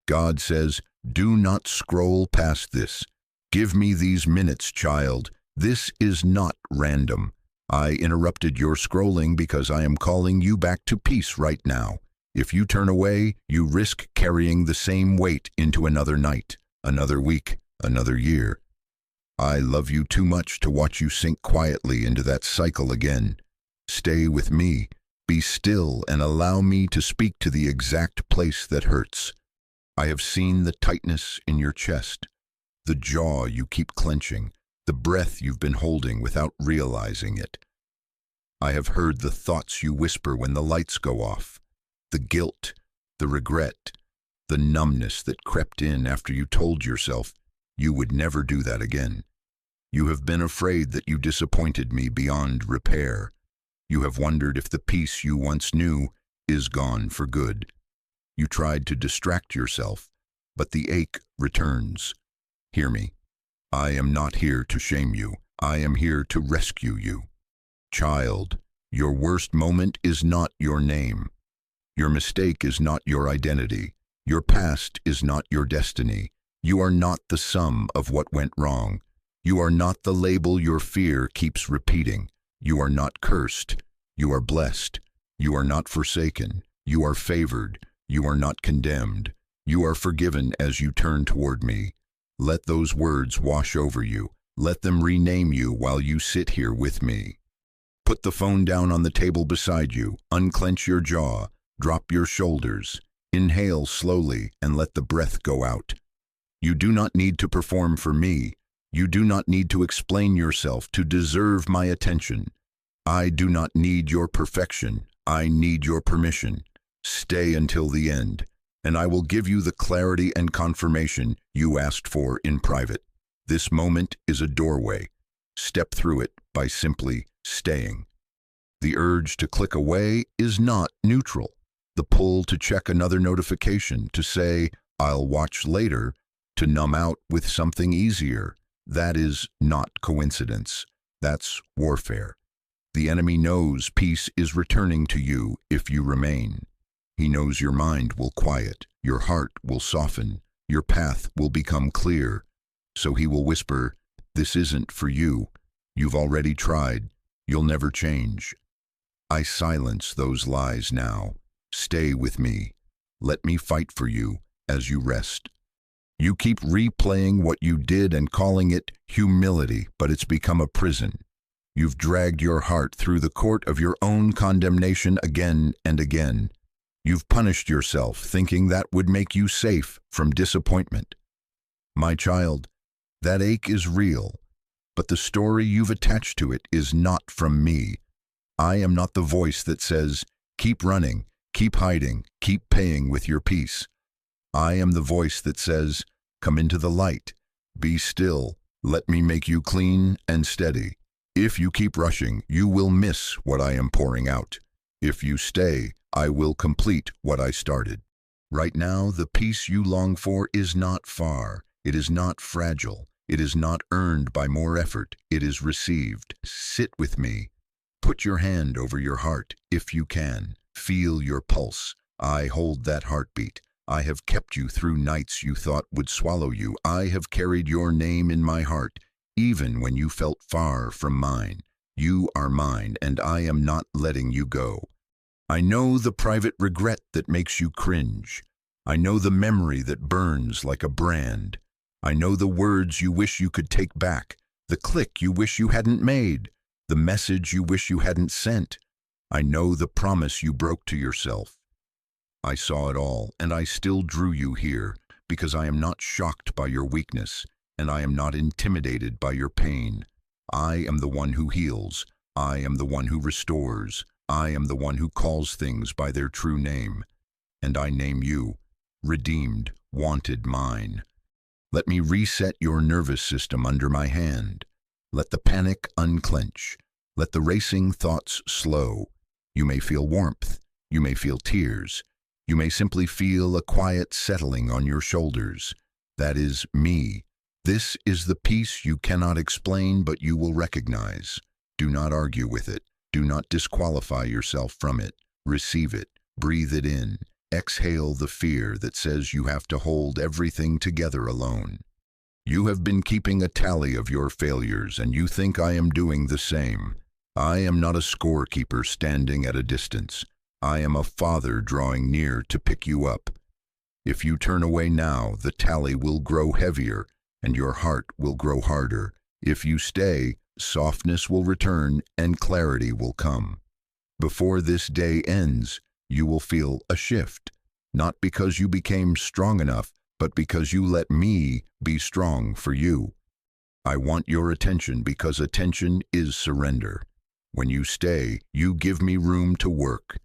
God says, do not scroll past this. Give me these minutes, child. This is not random. I interrupted your scrolling because I am calling you back to peace right now. If you turn away, you risk carrying the same weight into another night, another week, another year. I love you too much to watch you sink quietly into that cycle again. Stay with me. Be still and allow me to speak to the exact place that hurts. I have seen the tightness in your chest, the jaw you keep clenching, the breath you've been holding without realizing it. I have heard the thoughts you whisper when the lights go off, the guilt, the regret, the numbness that crept in after you told yourself you would never do that again. You have been afraid that you disappointed me beyond repair. You have wondered if the peace you once knew is gone for good. You tried to distract yourself, but the ache returns. Hear me. I am not here to shame you. I am here to rescue you. Child, your worst moment is not your name. Your mistake is not your identity. Your past is not your destiny. You are not the sum of what went wrong. You are not the label your fear keeps repeating. You are not cursed. You are blessed. You are not forsaken. You are favored. You are not condemned. You are forgiven as you turn toward me. Let those words wash over you. Let them rename you while you sit here with me. Put the phone down on the table beside you. Unclench your jaw. Drop your shoulders. Inhale slowly and let the breath go out. You do not need to perform for me. You do not need to explain yourself to deserve my attention. I do not need your perfection. I need your permission. Stay until the end, and I will give you the clarity and confirmation you asked for in private. This moment is a doorway. Step through it by simply staying. The urge to click away is not neutral. The pull to check another notification, to say, I'll watch later, to numb out with something easier, that is not coincidence. That's warfare. The enemy knows peace is returning to you if you remain. He knows your mind will quiet, your heart will soften, your path will become clear. So he will whisper, this isn't for you. You've already tried. You'll never change. I silence those lies now. Stay with me. Let me fight for you as you rest. You keep replaying what you did and calling it humility, but it's become a prison. You've dragged your heart through the court of your own condemnation again and again. You've punished yourself, thinking that would make you safe from disappointment. My child, that ache is real, but the story you've attached to it is not from me. I am not the voice that says, keep running, keep hiding, keep paying with your peace. I am the voice that says, come into the light, be still, let me make you clean and steady. If you keep rushing, you will miss what I am pouring out. If you stay, I will complete what I started. Right now, the peace you long for is not far. It is not fragile. It is not earned by more effort. It is received. Sit with me. Put your hand over your heart, if you can. Feel your pulse. I hold that heartbeat. I have kept you through nights you thought would swallow you. I have carried your name in my heart, even when you felt far from mine. You are mine, and I am not letting you go. I know the private regret that makes you cringe. I know the memory that burns like a brand. I know the words you wish you could take back, the click you wish you hadn't made, the message you wish you hadn't sent. I know the promise you broke to yourself. I saw it all, and I still drew you here because I am not shocked by your weakness, and I am not intimidated by your pain. I am the one who heals. I am the one who restores. I am the one who calls things by their true name. And I name you, redeemed, wanted mine. Let me reset your nervous system under my hand. Let the panic unclench. Let the racing thoughts slow. You may feel warmth. You may feel tears. You may simply feel a quiet settling on your shoulders. That is me. This is the peace you cannot explain, but you will recognize. Do not argue with it. Do not disqualify yourself from it. Receive it. Breathe it in. Exhale the fear that says you have to hold everything together alone. You have been keeping a tally of your failures, and you think I am doing the same. I am not a scorekeeper standing at a distance. I am a father drawing near to pick you up. If you turn away now, the tally will grow heavier, and your heart will grow harder. If you stay, softness will return and clarity will come. Before this day ends, you will feel a shift, not because you became strong enough, but because you let me be strong for you. I want your attention because attention is surrender. When you stay, you give me room to work.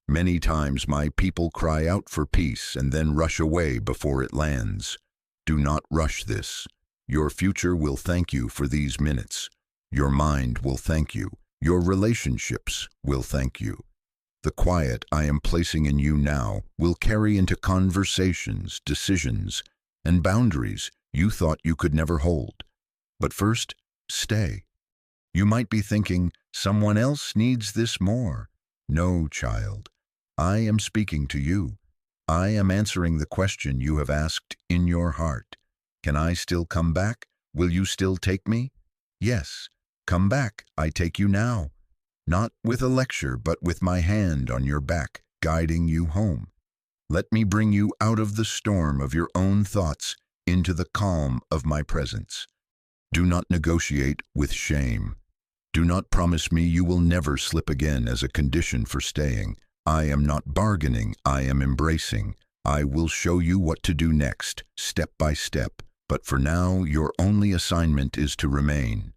Many times my people cry out for peace and then rush away before it lands. Do not rush this. Your future will thank you for these minutes. Your mind will thank you. Your relationships will thank you. The quiet I am placing in you now will carry into conversations, decisions, and boundaries you thought you could never hold. But first, stay. You might be thinking, someone else needs this more. No, child. I am speaking to you. I am answering the question you have asked in your heart. Can I still come back? Will you still take me? Yes. Come back. I take you now. Not with a lecture, but with my hand on your back, guiding you home. Let me bring you out of the storm of your own thoughts into the calm of my presence. Do not negotiate with shame. Do not promise me you will never slip again as a condition for staying. I am not bargaining, I am embracing. I will show you what to do next, step by step. But for now, your only assignment is to remain.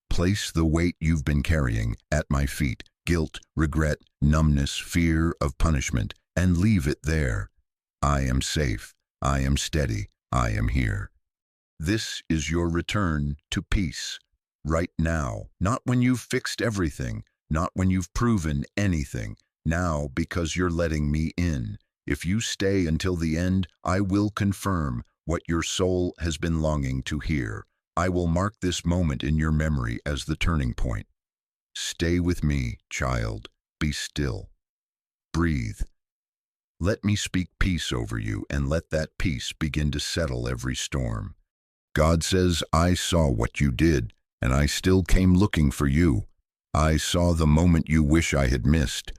Place the weight you've been carrying at my feet, guilt, regret, numbness, fear of punishment, and leave it there. I am safe, I am steady, I am here. This is your return to peace. Right now, not when you've fixed everything, not when you've proven anything. Now, because you're letting me in. If you stay until the end, I will confirm what your soul has been longing to hear. I will mark this moment in your memory as the turning point. Stay with me, child. Be still. Breathe. Let me speak peace over you, and let that peace begin to settle every storm. God says, I saw what you did, and I still came looking for you. I saw the moment you wish I had missed,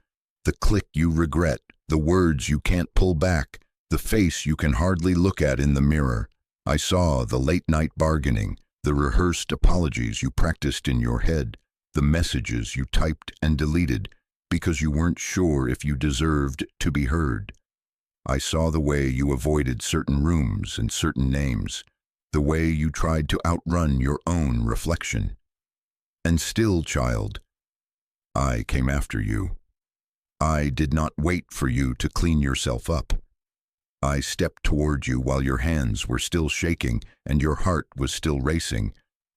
the click you regret, the words you can't pull back, the face you can hardly look at in the mirror. I saw the late-night bargaining, the rehearsed apologies you practiced in your head, the messages you typed and deleted because you weren't sure if you deserved to be heard. I saw the way you avoided certain rooms and certain names, the way you tried to outrun your own reflection. And still, child, I came after you. I did not wait for you to clean yourself up. I stepped toward you while your hands were still shaking and your heart was still racing,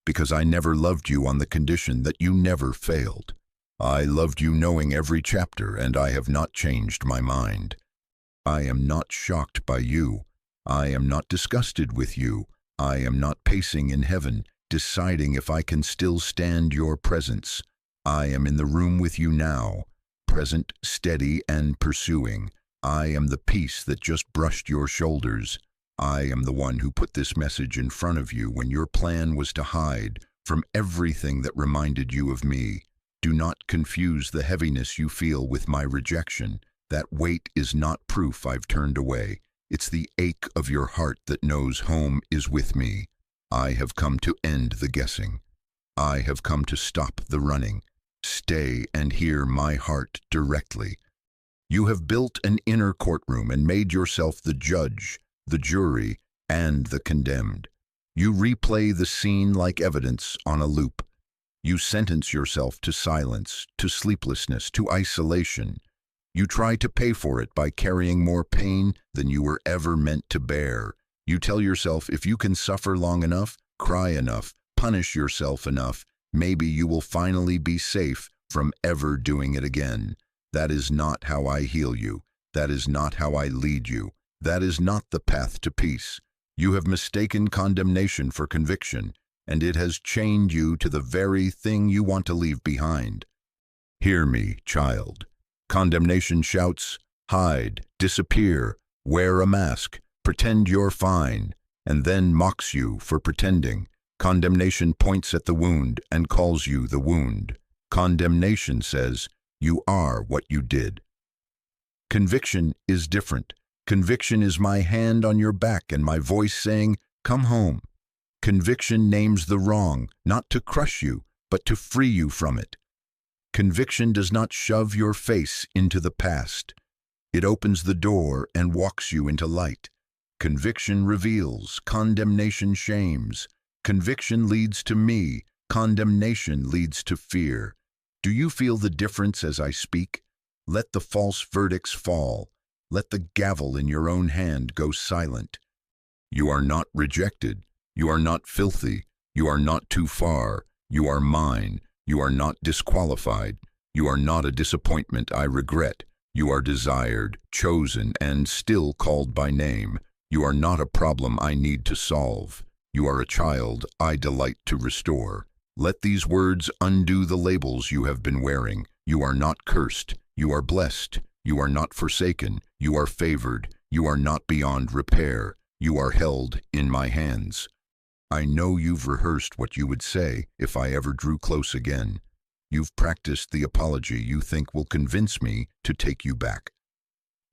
because I never loved you on the condition that you never failed. I loved you knowing every chapter, and I have not changed my mind. I am not shocked by you. I am not disgusted with you. I am not pacing in heaven, deciding if I can still stand your presence. I am in the room with you now, present, steady, and pursuing. I am the peace that just brushed your shoulders. I am the one who put this message in front of you when your plan was to hide from everything that reminded you of me. Do not confuse the heaviness you feel with my rejection. That weight is not proof I've turned away. It's the ache of your heart that knows home is with me. I have come to end the guessing. I have come to stop the running. Stay and hear my heart directly. You have built an inner courtroom and made yourself the judge, the jury, and the condemned. You replay the scene like evidence on a loop. You sentence yourself to silence, to sleeplessness, to isolation. You try to pay for it by carrying more pain than you were ever meant to bear. You tell yourself if you can suffer long enough, cry enough, punish yourself enough, maybe you will finally be safe from ever doing it again. That is not how I heal you. That is not how I lead you. That is not the path to peace. You have mistaken condemnation for conviction, and it has chained you to the very thing you want to leave behind. Hear me, child. Condemnation shouts, hide, disappear, wear a mask, pretend you're fine, and then mocks you for pretending. Condemnation points at the wound and calls you the wound. Condemnation says, you are what you did. Conviction is different. Conviction is my hand on your back and my voice saying, come home. Conviction names the wrong, not to crush you, but to free you from it. Conviction does not shove your face into the past. It opens the door and walks you into light. Conviction reveals, condemnation shames. Conviction leads to me, condemnation leads to fear. Do you feel the difference as I speak? Let the false verdicts fall. Let the gavel in your own hand go silent. You are not rejected. You are not filthy. You are not too far. You are mine. You are not disqualified. You are not a disappointment I regret. You are desired, chosen, and still called by name. You are not a problem I need to solve. You are a child I delight to restore. Let these words undo the labels you have been wearing. You are not cursed. You are blessed. You are not forsaken. You are favored. You are not beyond repair. You are held in my hands. I know you've rehearsed what you would say if I ever drew close again. You've practiced the apology you think will convince me to take you back.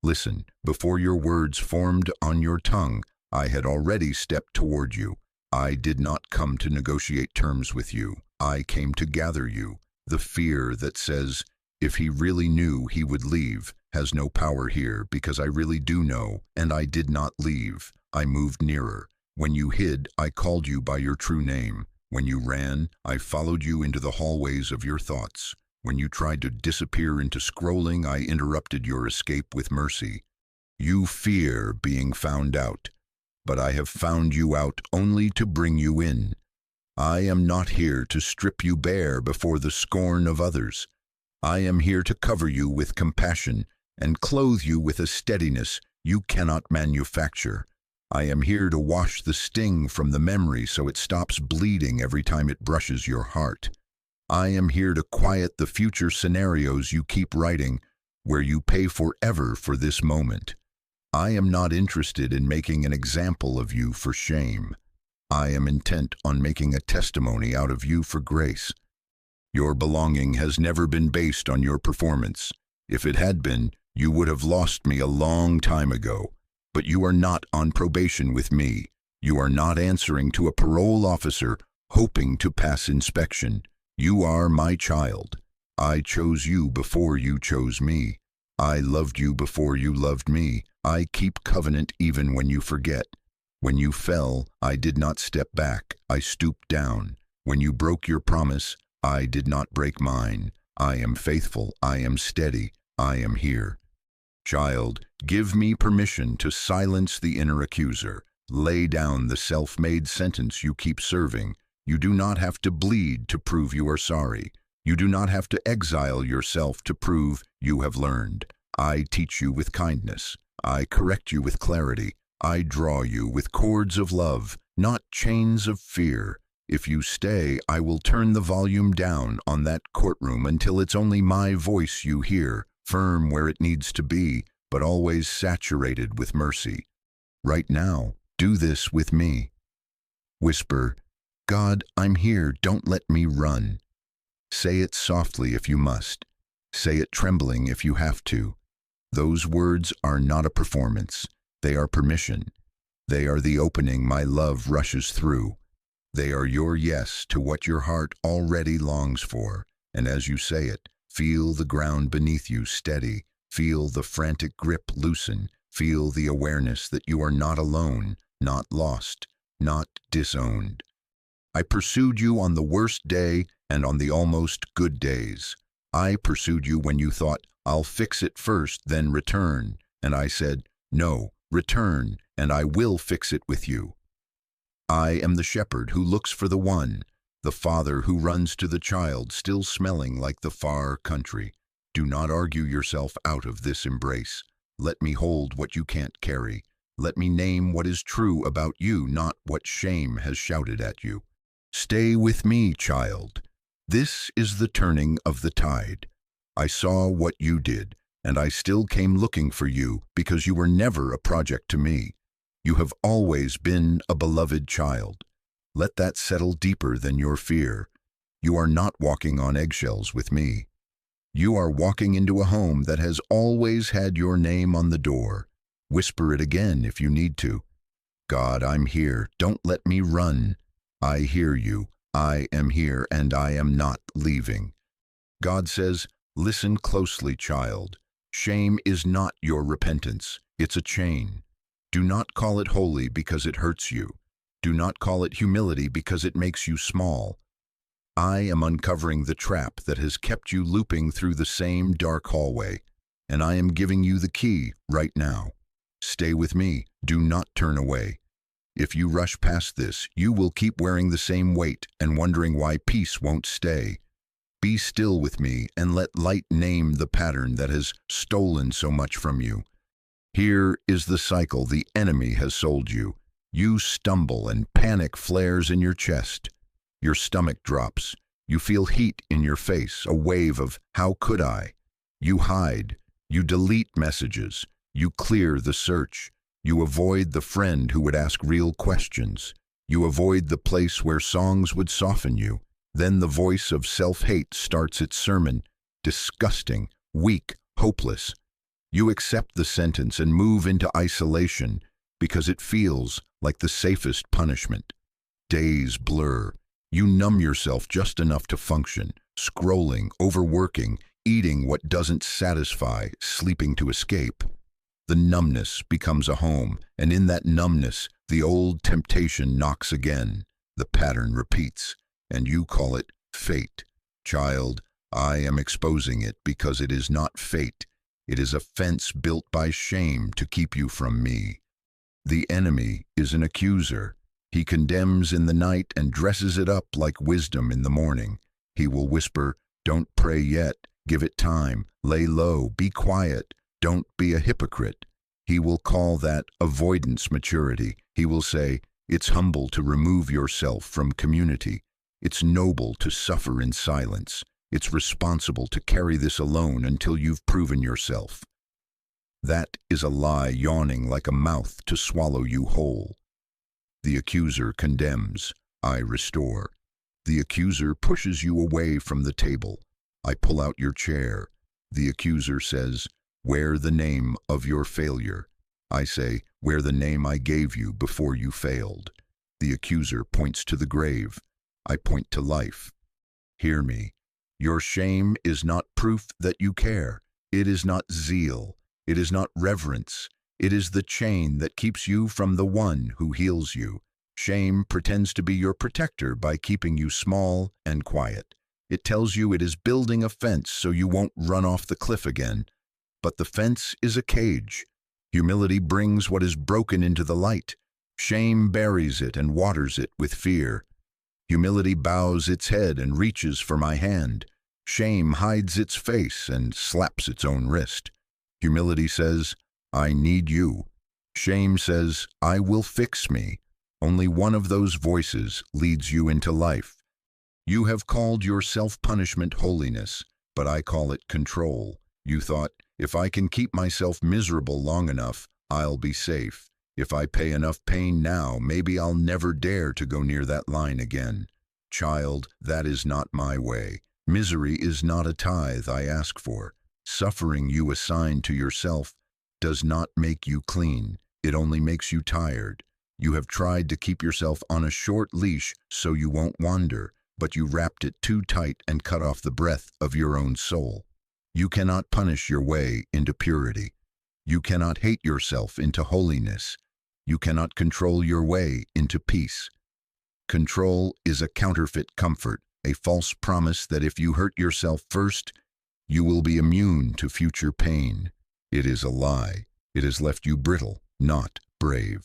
Listen, before your words formed on your tongue, I had already stepped toward you. I did not come to negotiate terms with you. I came to gather you. The fear that says, if he really knew he would leave, has no power here because I really do know, and I did not leave. I moved nearer. When you hid, I called you by your true name. When you ran, I followed you into the hallways of your thoughts. When you tried to disappear into scrolling, I interrupted your escape with mercy. You fear being found out, but I have found you out only to bring you in. I am not here to strip you bare before the scorn of others. I am here to cover you with compassion and clothe you with a steadiness you cannot manufacture. I am here to wash the sting from the memory so it stops bleeding every time it brushes your heart. I am here to quiet the future scenarios you keep writing, where you pay forever for this moment. I am not interested in making an example of you for shame. I am intent on making a testimony out of you for grace. Your belonging has never been based on your performance. If it had been, you would have lost me a long time ago. But you are not on probation with me. You are not answering to a parole officer hoping to pass inspection. You are my child. I chose you before you chose me. I loved you before you loved me. I keep covenant even when you forget. When you fell, I did not step back. I stooped down. When you broke your promise, I did not break mine. I am faithful. I am steady. I am here. Child, give me permission to silence the inner accuser. Lay down the self-made sentence you keep serving. You do not have to bleed to prove you are sorry. You do not have to exile yourself to prove you have learned. I teach you with kindness. I correct you with clarity. I draw you with cords of love, not chains of fear. If you stay, I will turn the volume down on that courtroom until it's only my voice you hear, firm where it needs to be, but always saturated with mercy. Right now, do this with me. Whisper, God, I'm here, don't let me run. Say it softly if you must. Say it trembling if you have to. Those words are not a performance. They are permission. They are the opening my love rushes through. They are your yes to what your heart already longs for. And as you say it, feel the ground beneath you steady. Feel the frantic grip loosen. Feel the awareness that you are not alone, not lost, not disowned. I pursued you on the worst day and on the almost good days. I pursued you when you thought, I'll fix it first, then return. And I said, no, return, and I will fix it with you. I am the shepherd who looks for the one, the father who runs to the child still smelling like the far country. Do not argue yourself out of this embrace. Let me hold what you can't carry. Let me name what is true about you, not what shame has shouted at you. Stay with me, child. This is the turning of the tide. I saw what you did. and I still came looking for you because you were never a project to me. You have always been a beloved child. Let that settle deeper than your fear. You are not walking on eggshells with me. You are walking into a home that has always had your name on the door. Whisper it again if you need to. God, I'm here. Don't let me run. I hear you. I am here and I am not leaving. God says, listen closely, child. Shame is not your repentance. It's a chain. Do not call it holy because it hurts you. Do not call it humility because it makes you small. I am uncovering the trap that has kept you looping through the same dark hallway, and I am giving you the key right now. Stay with me. Do not turn away. If you rush past this, you will keep wearing the same weight and wondering why peace won't stay. Be still with me and let light name the pattern that has stolen so much from you. Here is the cycle the enemy has sold you. You stumble and panic flares in your chest. Your stomach drops. You feel heat in your face, a wave of "how could I?" You hide. You delete messages. You clear the search. You avoid the friend who would ask real questions. You avoid the place where songs would soften you. Then the voice of self-hate starts its sermon. Disgusting, weak, hopeless. You accept the sentence and move into isolation because it feels like the safest punishment. Days blur. You numb yourself just enough to function, scrolling, overworking, eating what doesn't satisfy, sleeping to escape. The numbness becomes a home, and in that numbness, the old temptation knocks again. The pattern repeats, and you call it fate. Child, I am exposing it because it is not fate. It is a fence built by shame to keep you from me. The enemy is an accuser. He condemns in the night and dresses it up like wisdom in the morning. He will whisper, don't pray yet, give it time, lay low, be quiet, don't be a hypocrite. He will call that avoidance maturity. He will say, it's humble to remove yourself from community. It's noble to suffer in silence. It's responsible to carry this alone until you've proven yourself. That is a lie yawning like a mouth to swallow you whole. The accuser condemns, I restore. The accuser pushes you away from the table. I pull out your chair. The accuser says, wear the name of your failure. I say, wear the name I gave you before you failed. The accuser points to the grave. I point to life. Hear me. Your shame is not proof that you care. It is not zeal. It is not reverence. It is the chain that keeps you from the one who heals you. Shame pretends to be your protector by keeping you small and quiet. It tells you it is building a fence so you won't run off the cliff again. But the fence is a cage. Humility brings what is broken into the light. Shame buries it and waters it with fear. Humility bows its head and reaches for my hand. Shame hides its face and slaps its own wrist. Humility says, I need you. Shame says, I will fix me. Only one of those voices leads you into life. You have called your self-punishment holiness, but I call it control. You thought, if I can keep myself miserable long enough, I'll be safe. If I pay enough pain now, maybe I'll never dare to go near that line again. Child, that is not my way. Misery is not a tithe I ask for. Suffering you assign to yourself does not make you clean. It only makes you tired. You have tried to keep yourself on a short leash so you won't wander, but you wrapped it too tight and cut off the breath of your own soul. You cannot punish your way into purity. You cannot hate yourself into holiness. You cannot control your way into peace. Control is a counterfeit comfort, a false promise that if you hurt yourself first, you will be immune to future pain. It is a lie. It has left you brittle, not brave.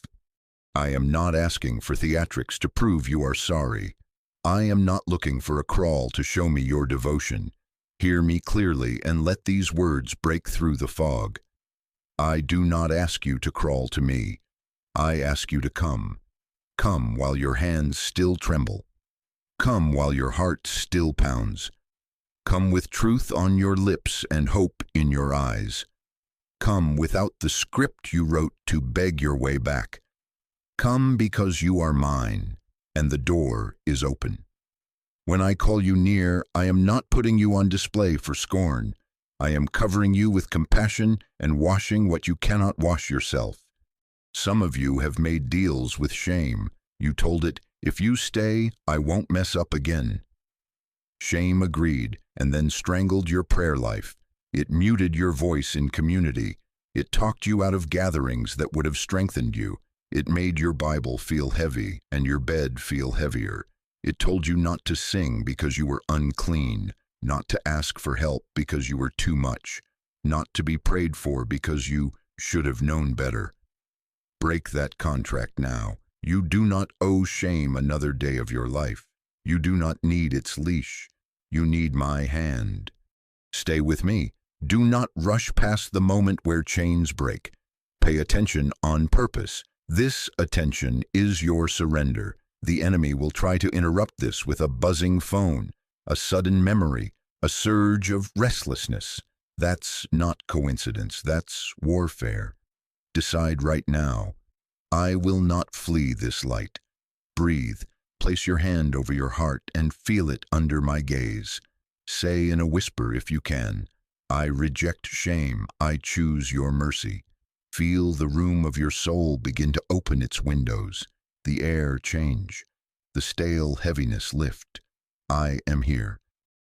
I am not asking for theatrics to prove you are sorry. I am not looking for a crawl to show me your devotion. Hear me clearly and let these words break through the fog. I do not ask you to crawl to me. I ask you to come. Come while your hands still tremble. Come while your heart still pounds. Come with truth on your lips and hope in your eyes. Come without the script you wrote to beg your way back. Come because you are mine, and the door is open. When I call you near, I am not putting you on display for scorn. I am covering you with compassion and washing what you cannot wash yourself. Some of you have made deals with shame. You told it, if you stay, I won't mess up again. Shame agreed and then strangled your prayer life. It muted your voice in community. It talked you out of gatherings that would have strengthened you. It made your Bible feel heavy and your bed feel heavier. It told you not to sing because you were unclean, not to ask for help because you were too much, not to be prayed for because you should have known better. Break that contract now. You do not owe shame another day of your life. You do not need its leash. You need my hand. Stay with me. Do not rush past the moment where chains break. Pay attention on purpose. This attention is your surrender. The enemy will try to interrupt this with a buzzing phone, a sudden memory, a surge of restlessness. That's not coincidence. That's warfare. Decide right now. I will not flee this light. Breathe. Place your hand over your heart and feel it under my gaze. Say in a whisper if you can, I reject shame. I choose your mercy. Feel the room of your soul begin to open its windows. The air change. The stale heaviness lift. I am here.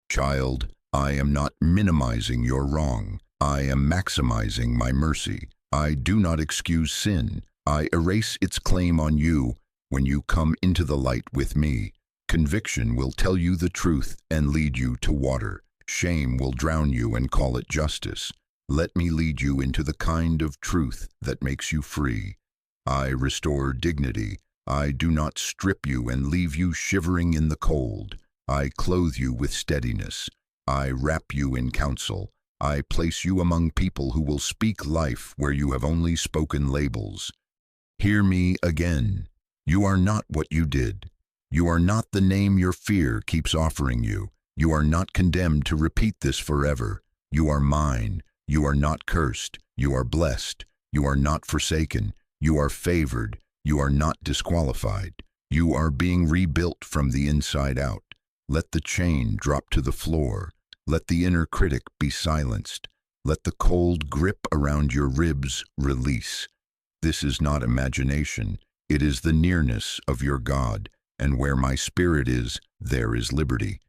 Child, I am not minimizing your wrong. I am maximizing my mercy. I do not excuse sin. I erase its claim on you when you come into the light with me. Conviction will tell you the truth and lead you to water. Shame will drown you and call it justice. Let me lead you into the kind of truth that makes you free. I restore dignity. I do not strip you and leave you shivering in the cold. I clothe you with steadiness. I wrap you in counsel. I place you among people who will speak life where you have only spoken labels. Hear me again. You are not what you did. You are not the name your fear keeps offering you. You are not condemned to repeat this forever. You are mine. You are not cursed. You are blessed. You are not forsaken. You are favored. You are not disqualified. You are being rebuilt from the inside out. Let the chain drop to the floor. Let the inner critic be silenced. Let the cold grip around your ribs release. This is not imagination. It is the nearness of your God, and where my spirit is, there is liberty.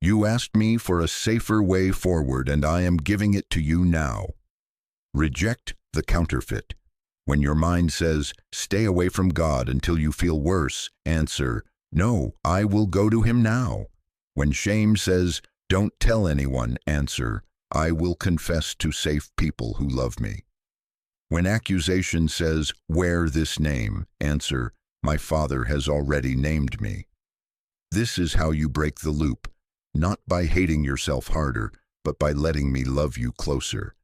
You asked me for a safer way forward, and I am giving it to you now. Reject the counterfeit. When your mind says, stay away from God until you feel worse, answer, no, I will go to him now. When shame says, don't tell anyone, answer, I will confess to safe people who love me. When accusation says, wear this name, answer, my Father has already named me. This is how you break the loop, not by hating yourself harder, but by letting me love you closer.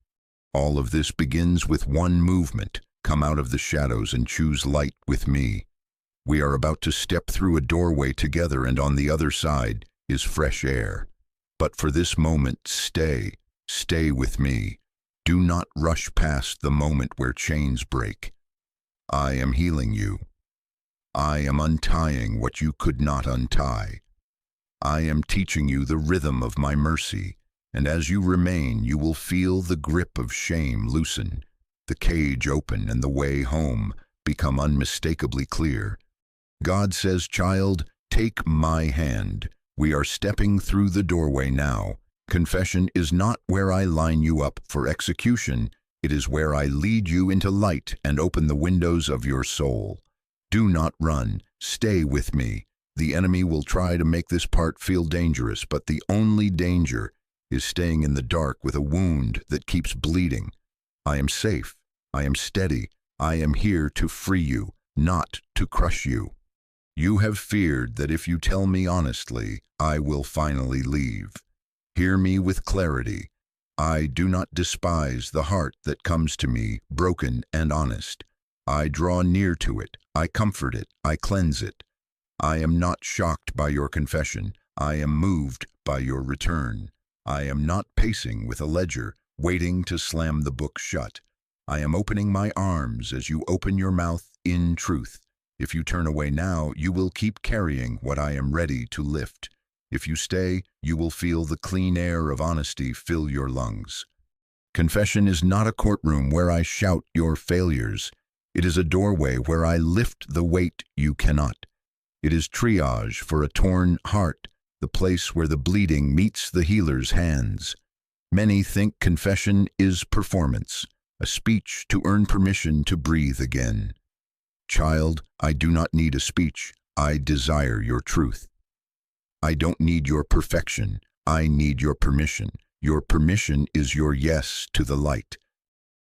All of this begins with one movement. Come out of the shadows and choose light with me. We are about to step through a doorway together, and on the other side is fresh air. But for this moment, stay with me. Do not rush past the moment where chains break. I am healing you. I am untying what you could not untie. I am teaching you the rhythm of my mercy, and as you remain, you will feel the grip of shame loosen, the cage open, and the way home become unmistakably clear. God says, child, take my hand. We are stepping through the doorway now. Confession is not where I line you up for execution. It is where I lead you into light and open the windows of your soul. Do not run. Stay with me. The enemy will try to make this part feel dangerous, but the only danger is staying in the dark with a wound that keeps bleeding. I am safe. I am steady. I am here to free you, not to crush you. You have feared that if you tell me honestly, I will finally leave. Hear me with clarity. I do not despise the heart that comes to me broken and honest. I draw near to it. I comfort it. I cleanse it. I am not shocked by your confession. I am moved by your return. I am not pacing with a ledger, waiting to slam the book shut. I am opening my arms as you open your mouth in truth. If you turn away now, you will keep carrying what I am ready to lift. If you stay, you will feel the clean air of honesty fill your lungs. Confession is not a courtroom where I shout your failures. It is a doorway where I lift the weight you cannot. It is triage for a torn heart, the place where the bleeding meets the healer's hands. Many think confession is performance, a speech to earn permission to breathe again. Child, I do not need a speech. I desire your truth. I don't need your perfection. I need your permission. Your permission is your yes to the light.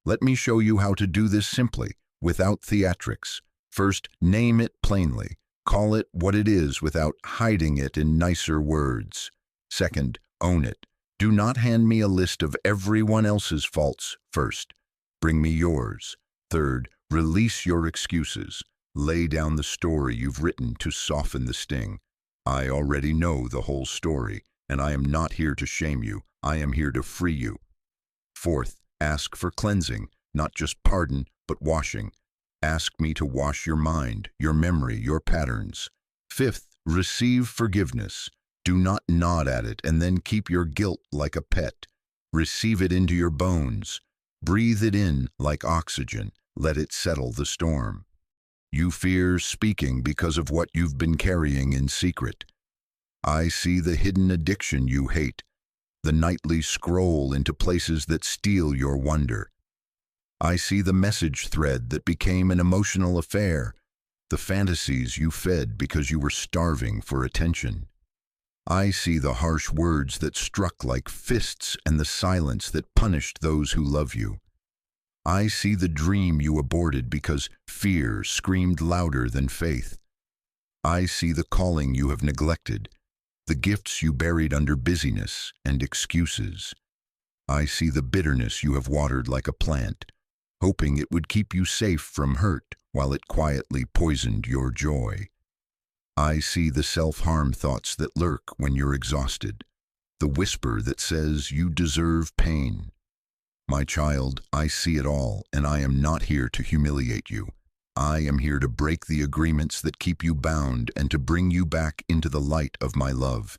Let me show you how to do this simply, without theatrics. First, name it plainly. Call it what it is without hiding it in nicer words. Second, own it. Do not hand me a list of everyone else's faults first. Bring me yours. Third, release your excuses. Lay down the story you've written to soften the sting. I already know the whole story, and I am not here to shame you. I am here to free you. Fourth, ask for cleansing, not just pardon, but washing. Ask me to wash your mind, your memory, your patterns. Fifth, receive forgiveness. Do not nod at it and then keep your guilt like a pet. Receive it into your bones. Breathe it in like oxygen. Let it settle the storm. You fear speaking because of what you've been carrying in secret. I see the hidden addiction you hate, the nightly scroll into places that steal your wonder. I see the message thread that became an emotional affair, the fantasies you fed because you were starving for attention. I see the harsh words that struck like fists and the silence that punished those who love you. I see the dream you aborted because fear screamed louder than faith. I see the calling you have neglected, the gifts you buried under busyness and excuses. I see the bitterness you have watered like a plant, hoping it would keep you safe from hurt while it quietly poisoned your joy. I see the self-harm thoughts that lurk when you're exhausted, the whisper that says you deserve pain. My child, I see it all, and I am not here to humiliate you. I am here to break the agreements that keep you bound and to bring you back into the light of my love.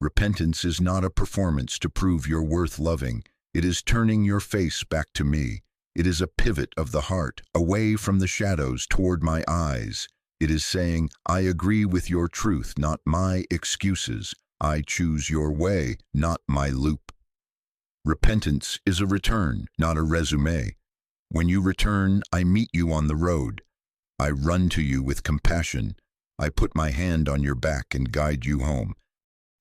Repentance is not a performance to prove you're worth loving. It is turning your face back to me. It is a pivot of the heart, away from the shadows toward my eyes. It is saying, I agree with your truth, not my excuses. I choose your way, not my loop. Repentance is a return, not a resume. When you return, I meet you on the road. I run to you with compassion. I put my hand on your back and guide you home.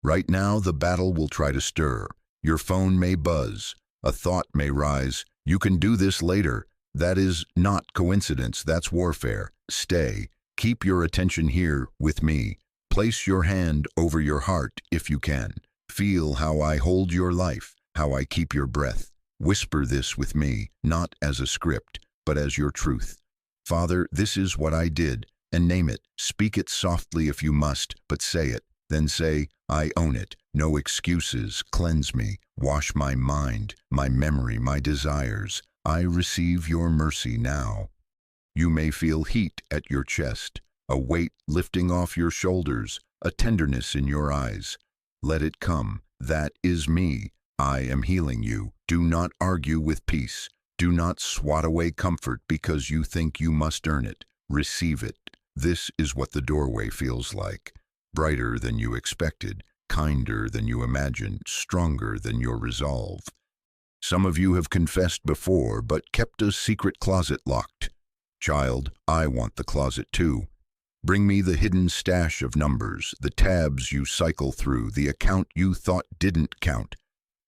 Right now, the battle will try to stir. Your phone may buzz. A thought may rise. You can do this later. That is not coincidence. That's warfare. Stay. Keep your attention here with me. Place your hand over your heart if you can. Feel how I hold your life, how I keep your breath. Whisper this with me, not as a script, but as your truth. Father, this is what I did, and name it. Speak it softly if you must, but say it. Then say, I own it. No excuses. Cleanse me. Wash my mind, my memory, my desires. I receive your mercy now. You may feel heat at your chest, a weight lifting off your shoulders, a tenderness in your eyes. Let it come. That is me. I am healing you. Do not argue with peace. Do not swat away comfort because you think you must earn it. Receive it. This is what the doorway feels like. Brighter than you expected, kinder than you imagined, stronger than your resolve. Some of you have confessed before, but kept a secret closet locked. Child, I want the closet too. Bring me the hidden stash of numbers, the tabs you cycle through, the account you thought didn't count,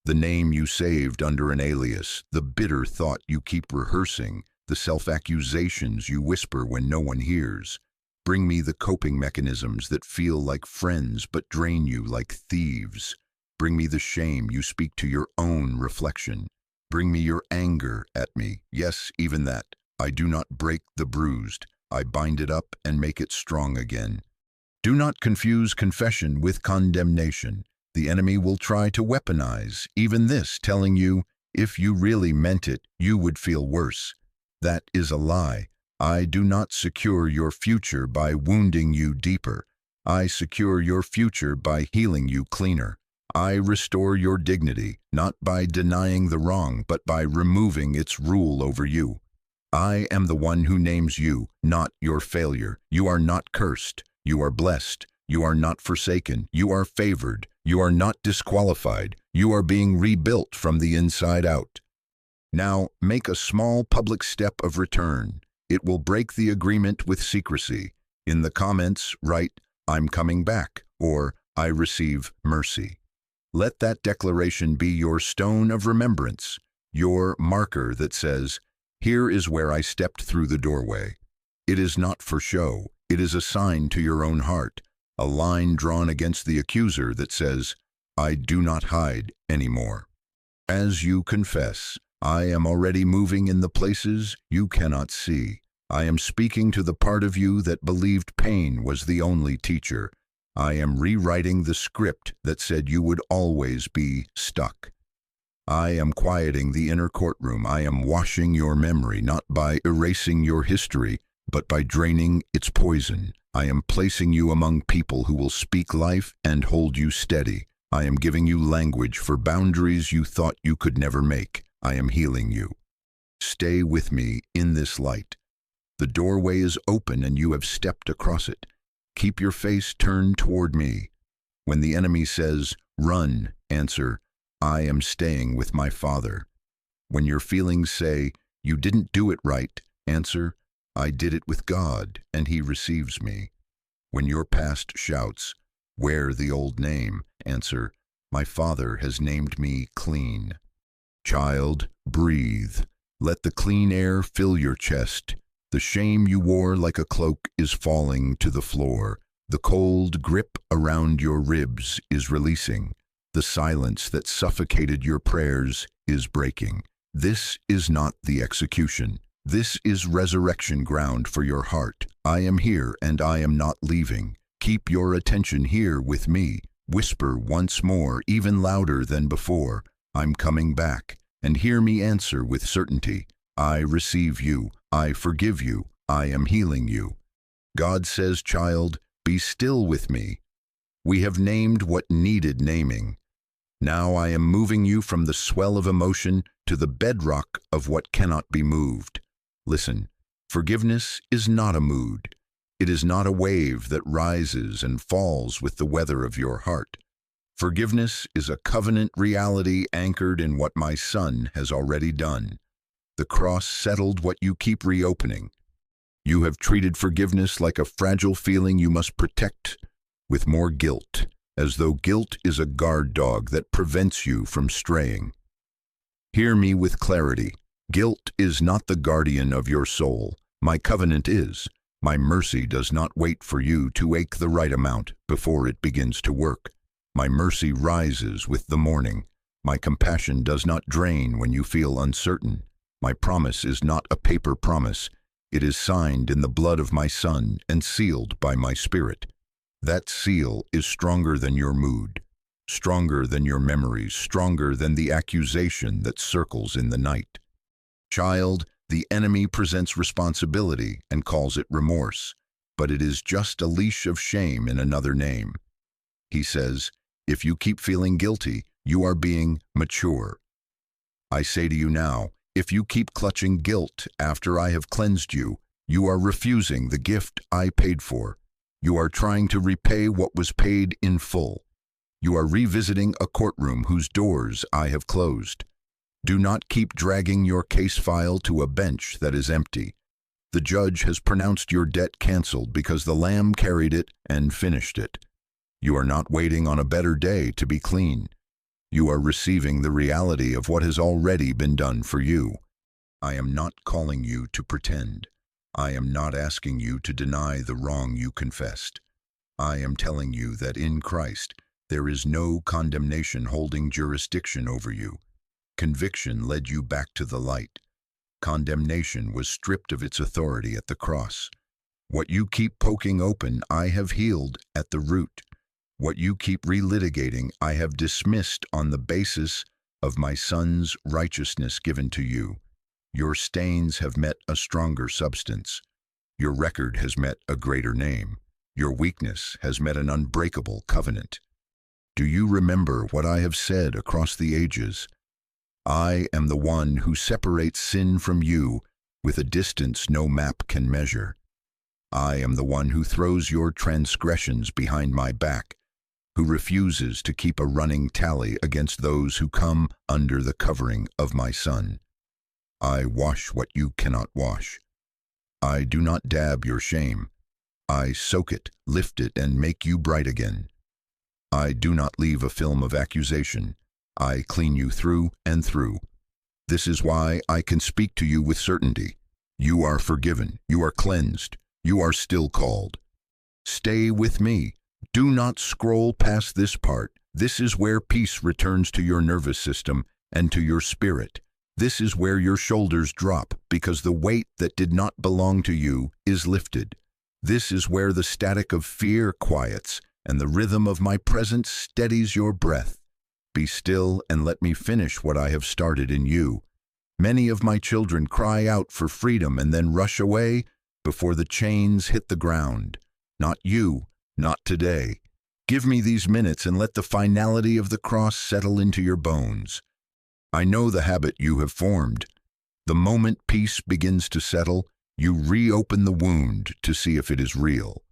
the name you saved under an alias, the bitter thought you keep rehearsing, the self-accusations you whisper when no one hears. Bring me the coping mechanisms that feel like friends but drain you like thieves. Bring me the shame you speak to your own reflection. Bring me your anger at me, yes, even that. I do not break the bruised. I bind it up and make it strong again. Do not confuse confession with condemnation. The enemy will try to weaponize even this, telling you, if you really meant it, you would feel worse. That is a lie. I do not secure your future by wounding you deeper. I secure your future by healing you cleaner. I restore your dignity, not by denying the wrong, but by removing its rule over you. I am the one who names you, not your failure. You are not cursed. You are blessed. You are not forsaken. You are favored. You are not disqualified. You are being rebuilt from the inside out. Now, make a small public step of return. It will break the agreement with secrecy. In the comments, write, "I'm coming back," or "I receive mercy." Let that declaration be your stone of remembrance, your marker that says, "Here is where I stepped through the doorway." It is not for show. It is a sign to your own heart, a line drawn against the accuser that says, "I do not hide anymore." As you confess, I am already moving in the places you cannot see. I am speaking to the part of you that believed pain was the only teacher. I am rewriting the script that said you would always be stuck. I am quieting the inner courtroom. I am washing your memory, not by erasing your history, but by draining its poison. I am placing you among people who will speak life and hold you steady. I am giving you language for boundaries you thought you could never make. I am healing you. Stay with me in this light. The doorway is open and you have stepped across it. Keep your face turned toward me. When the enemy says, "Run," answer, "I am staying with my Father." When your feelings say, "You didn't do it right," answer, "I did it with God, and He receives me." When your past shouts, "Wear the old name," answer, "My Father has named me clean." Child, breathe. Let the clean air fill your chest. The shame you wore like a cloak is falling to the floor. The cold grip around your ribs is releasing. The silence that suffocated your prayers is breaking. This is not the execution. This is resurrection ground for your heart. I am here and I am not leaving. Keep your attention here with me. Whisper once more, even louder than before, "I'm coming back." And hear me answer with certainty, "I receive you. I forgive you. I am healing you." God says, "Child, be still with me." We have named what needed naming. Now I am moving you from the swell of emotion to the bedrock of what cannot be moved. Listen, forgiveness is not a mood. It is not a wave that rises and falls with the weather of your heart. Forgiveness is a covenant reality anchored in what my Son has already done. The cross settled what you keep reopening. You have treated forgiveness like a fragile feeling you must protect with more guilt, as though guilt is a guard dog that prevents you from straying. Hear me with clarity. Guilt is not the guardian of your soul. My covenant is. My mercy does not wait for you to ache the right amount before it begins to work. My mercy rises with the morning. My compassion does not drain when you feel uncertain. My promise is not a paper promise. It is signed in the blood of my Son and sealed by my Spirit. That seal is stronger than your mood, stronger than your memories, stronger than the accusation that circles in the night. Child, the enemy presents responsibility and calls it remorse, but it is just a leash of shame in another name. He says, if you keep feeling guilty, you are being mature. I say to you now, if you keep clutching guilt after I have cleansed you, you are refusing the gift I paid for. You are trying to repay what was paid in full. You are revisiting a courtroom whose doors I have closed. Do not keep dragging your case file to a bench that is empty. The judge has pronounced your debt canceled because the Lamb carried it and finished it. You are not waiting on a better day to be clean. You are receiving the reality of what has already been done for you. I am not calling you to pretend. I am not asking you to deny the wrong you confessed. I am telling you that in Christ, there is no condemnation holding jurisdiction over you. Conviction led you back to the light. Condemnation was stripped of its authority at the cross. What you keep poking open, I have healed at the root. What you keep relitigating, I have dismissed on the basis of my Son's righteousness given to you. Your stains have met a stronger substance. Your record has met a greater name. Your weakness has met an unbreakable covenant. Do you remember what I have said across the ages? I am the one who separates sin from you with a distance no map can measure. I am the one who throws your transgressions behind my back, who refuses to keep a running tally against those who come under the covering of my Son. I wash what you cannot wash. I do not dab your shame. I soak it, lift it, and make you bright again. I do not leave a film of accusation. I clean you through and through. This is why I can speak to you with certainty. You are forgiven. You are cleansed. You are still called. Stay with me. Do not scroll past this part. This is where peace returns to your nervous system and to your spirit. This is where your shoulders drop because the weight that did not belong to you is lifted. This is where the static of fear quiets and the rhythm of my presence steadies your breath. Be still and let me finish what I have started in you. Many of my children cry out for freedom and then rush away before the chains hit the ground. Not you, not today. Give me these minutes and let the finality of the cross settle into your bones. I know the habit you have formed. The moment peace begins to settle, you reopen the wound to see if it is real.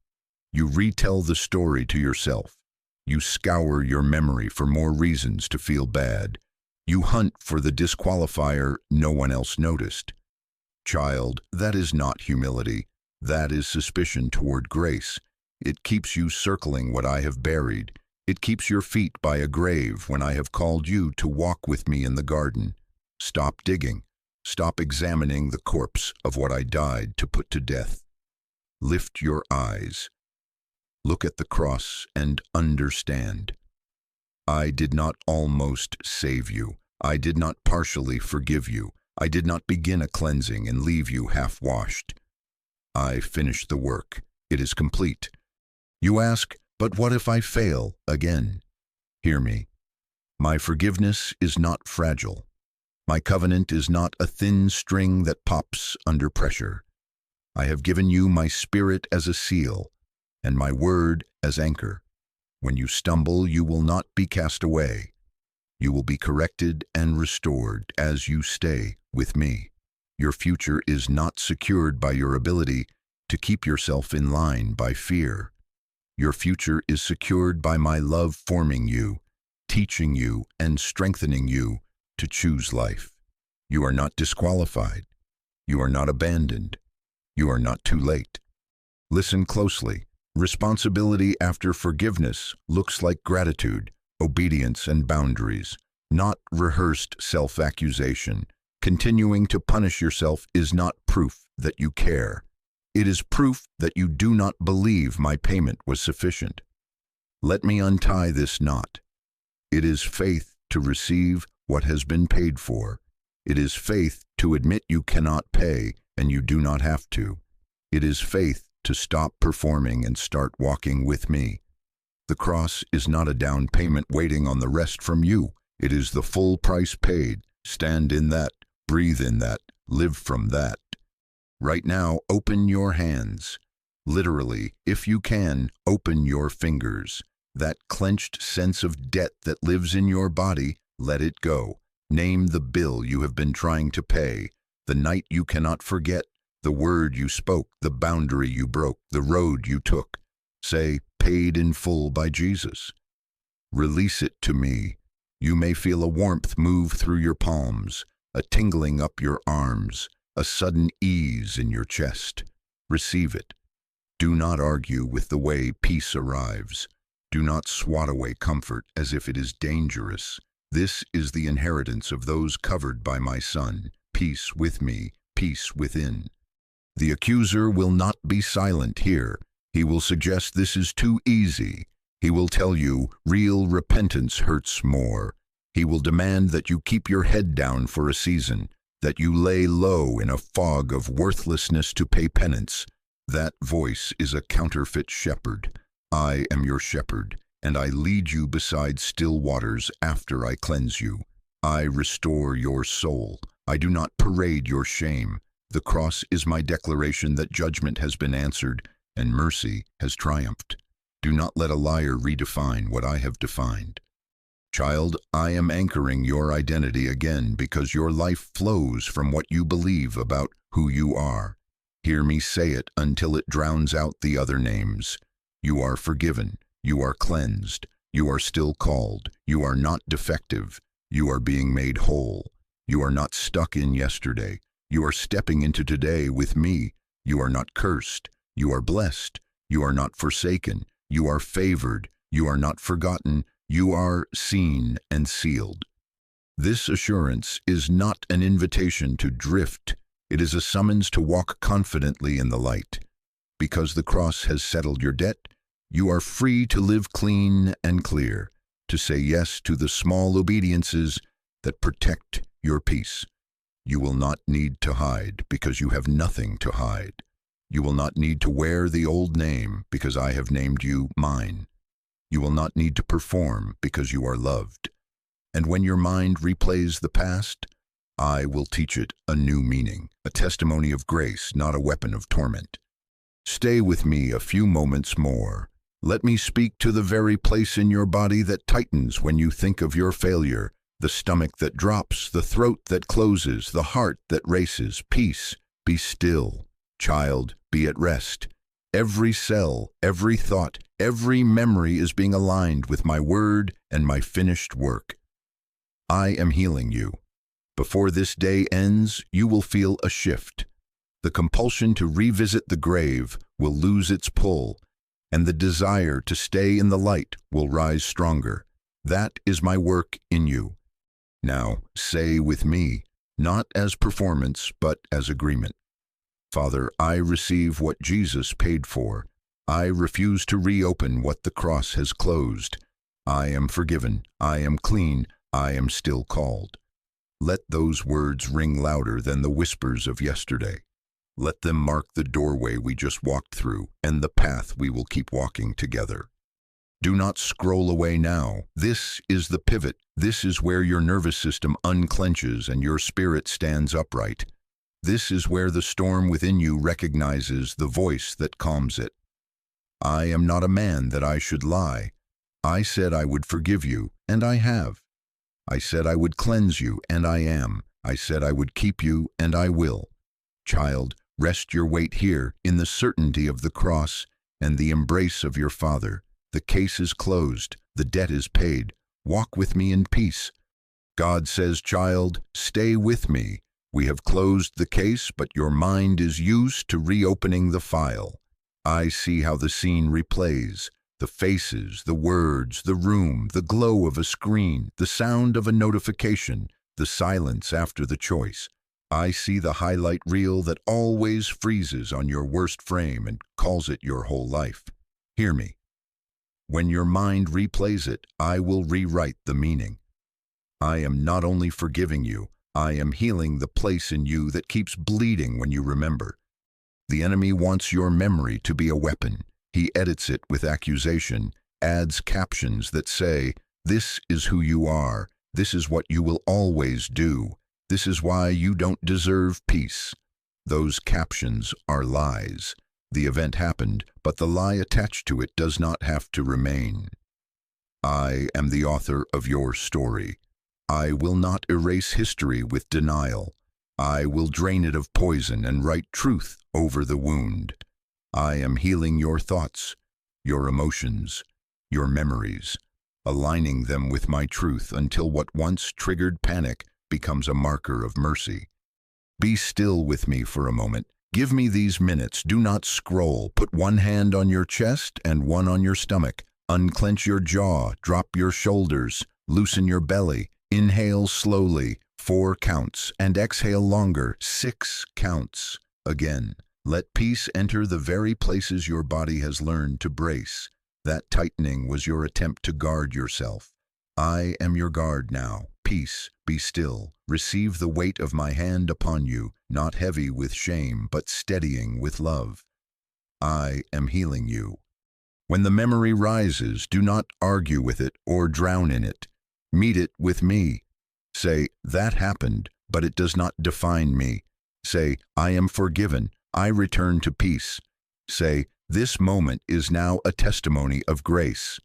You retell the story to yourself. You scour your memory for more reasons to feel bad. You hunt for the disqualifier no one else noticed. Child, that is not humility. That is suspicion toward grace. It keeps you circling what I have buried. It keeps your feet by a grave when I have called you to walk with me in the garden. Stop digging. Stop examining the corpse of what I died to put to death. Lift your eyes. Look at the cross and understand. I did not almost save you. I did not partially forgive you. I did not begin a cleansing and leave you half-washed. I finished the work. It is complete. You ask, but what if I fail again? Hear me. My forgiveness is not fragile. My covenant is not a thin string that pops under pressure. I have given you my spirit as a seal, and my word as anchor. When you stumble, you will not be cast away. You will be corrected and restored as you stay with me. Your future is not secured by your ability to keep yourself in line by fear. Your future is secured by my love forming you, teaching you, and strengthening you to choose life. You are not disqualified. You are not abandoned. You are not too late. Listen closely. Responsibility after forgiveness looks like gratitude, obedience, and boundaries, not rehearsed self-accusation. Continuing to punish yourself is not proof that you care. It is proof that you do not believe my payment was sufficient. Let me untie this knot. It is faith to receive what has been paid for. It is faith to admit you cannot pay and you do not have to. It is faith to stop performing and start walking with me. The cross is not a down payment waiting on the rest from you. It is the full price paid. Stand in that, breathe in that, live from that. Right now, open your hands. Literally, if you can, open your fingers. That clenched sense of debt that lives in your body, let it go. Name the bill you have been trying to pay, the night you cannot forget, the word you spoke, the boundary you broke, the road you took. Say, paid in full by Jesus. Release it to me. You may feel a warmth move through your palms, a tingling up your arms, a sudden ease in your chest. Receive it. Do not argue with the way peace arrives. Do not swat away comfort as if it is dangerous. This is the inheritance of those covered by my Son. Peace with me, peace within. The accuser will not be silent here. He will suggest this is too easy. He will tell you real repentance hurts more. He will demand that you keep your head down for a season, that you lay low in a fog of worthlessness to pay penance. That voice is a counterfeit shepherd. I am your shepherd. and I lead you beside still waters after I cleanse you. I restore your soul. I do not parade your shame. The cross is my declaration that judgment has been answered and mercy has triumphed. Do not let a liar redefine what I have defined. Child, I am anchoring your identity again because your life flows from what you believe about who you are. Hear me say it until it drowns out the other names. You are forgiven. You are cleansed. You are still called. You are not defective. You are being made whole. You are not stuck in yesterday. You are stepping into today with me. You are not cursed. You are blessed. You are not forsaken. You are favored. You are not forgotten. You are seen and sealed. This assurance is not an invitation to drift. It is a summons to walk confidently in the light. Because the cross has settled your debt, you are free to live clean and clear, to say yes to the small obediences that protect your peace. You will not need to hide because you have nothing to hide. You will not need to wear the old name because I have named you mine. You will not need to perform because you are loved. And when your mind replays the past, I will teach it a new meaning, a testimony of grace, not a weapon of torment. Stay with me a few moments more. Let me speak to the very place in your body that tightens when you think of your failure, the stomach that drops, the throat that closes, the heart that races. Peace, be still. Child, be at rest. Every cell, every thought, every memory is being aligned with my word and my finished work. I am healing you. Before this day ends, you will feel a shift. The compulsion to revisit the grave will lose its pull, and the desire to stay in the light will rise stronger. That is my work in you. Now, say with me, not as performance, but as agreement. Father, I receive what Jesus paid for. I refuse to reopen what the cross has closed. I am forgiven. I am clean. I am still called. Let those words ring louder than the whispers of yesterday. Let them mark the doorway we just walked through and the path we will keep walking together. Do not scroll away now. This is the pivot. This is where your nervous system unclenches and your spirit stands upright. This is where the storm within you recognizes the voice that calms it. I am not a man that I should lie. I said I would forgive you, and I have. I said I would cleanse you, and I am. I said I would keep you, and I will. Child, rest your weight here in the certainty of the cross and the embrace of your Father. The case is closed. The debt is paid. Walk with me in peace. God says, child, stay with me. We have closed the case, but your mind is used to reopening the file. I see how the scene replays. The faces, the words, the room, the glow of a screen, the sound of a notification, the silence after the choice. I see the highlight reel that always freezes on your worst frame and calls it your whole life. Hear me. When your mind replays it, I will rewrite the meaning. I am not only forgiving you, I am healing the place in you that keeps bleeding when you remember. The enemy wants your memory to be a weapon. He edits it with accusation, adds captions that say, "This is who you are. This is what you will always do. This is why you don't deserve peace." Those captions are lies. The event happened, but the lie attached to it does not have to remain. I am the author of your story. I will not erase history with denial. I will drain it of poison and write truth over the wound. I am healing your thoughts, your emotions, your memories, aligning them with my truth until what once triggered panic becomes a marker of mercy. Be still with me for a moment. Give me these minutes. Do not scroll. Put one hand on your chest and one on your stomach. Unclench your jaw. Drop your shoulders. Loosen your belly. Inhale slowly, 4 counts, and exhale longer, 6 counts. Again, let peace enter the very places your body has learned to brace. That tightening was your attempt to guard yourself. I am your guard now. Peace, be still. Receive the weight of my hand upon you, not heavy with shame, but steadying with love. I am healing you. When the memory rises, do not argue with it or drown in it. Meet it with me. Say, that happened, but it does not define me. Say, I am forgiven. I return to peace. Say, this moment is now a testimony of grace.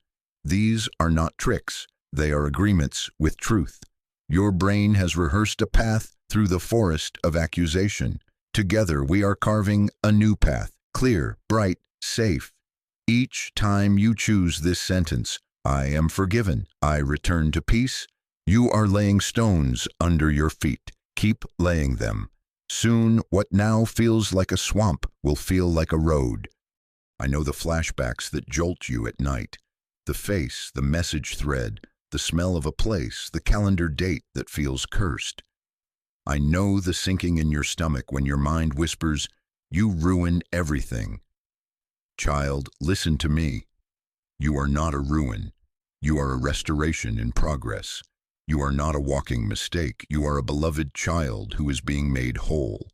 These are not tricks. They are agreements with truth. Your brain has rehearsed a path through the forest of accusation. Together we are carving a new path, clear, bright, safe. Each time you choose this sentence, I am forgiven, I return to peace, you are laying stones under your feet. Keep laying them. Soon, what now feels like a swamp will feel like a road. I know the flashbacks that jolt you at night. The face, the message thread, the smell of a place, the calendar date that feels cursed. I know the sinking in your stomach when your mind whispers, you ruin everything. Child, listen to me. You are not a ruin. You are a restoration in progress. You are not a walking mistake. You are a beloved child who is being made whole.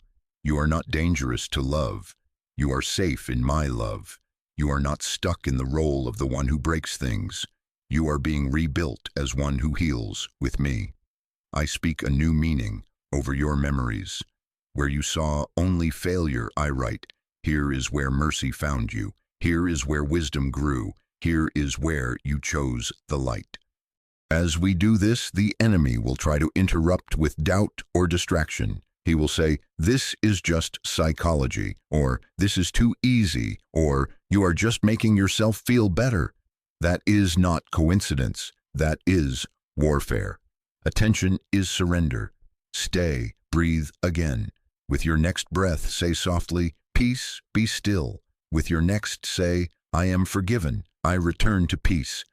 You are not dangerous to love. You are safe in my love. You are not stuck in the role of the one who breaks things. You are being rebuilt as one who heals with me. I speak a new meaning over your memories. Where you saw only failure, I write, here is where mercy found you. Here is where wisdom grew. Here is where you chose the light. As we do this, the enemy will try to interrupt with doubt or distraction. He will say, this is just psychology, or this is too easy, or you are just making yourself feel better. That is not coincidence. That is warfare. Attention is surrender. Stay, breathe again. With your next breath, say softly, peace, be still. With your next, say, I am forgiven. I return to peace.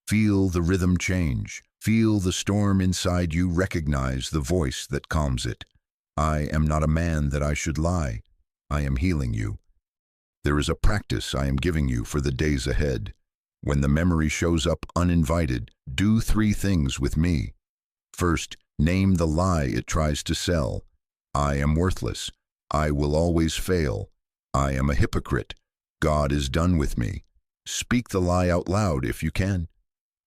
Feel the rhythm change. Feel the storm inside you. Recognize the voice that calms it. I am not a man that I should lie. I am healing you. There is a practice I am giving you for the days ahead. When the memory shows up uninvited, do 3 things with me. First, name the lie it tries to sell. I am worthless. I will always fail. I am a hypocrite. God is done with me. Speak the lie out loud if you can.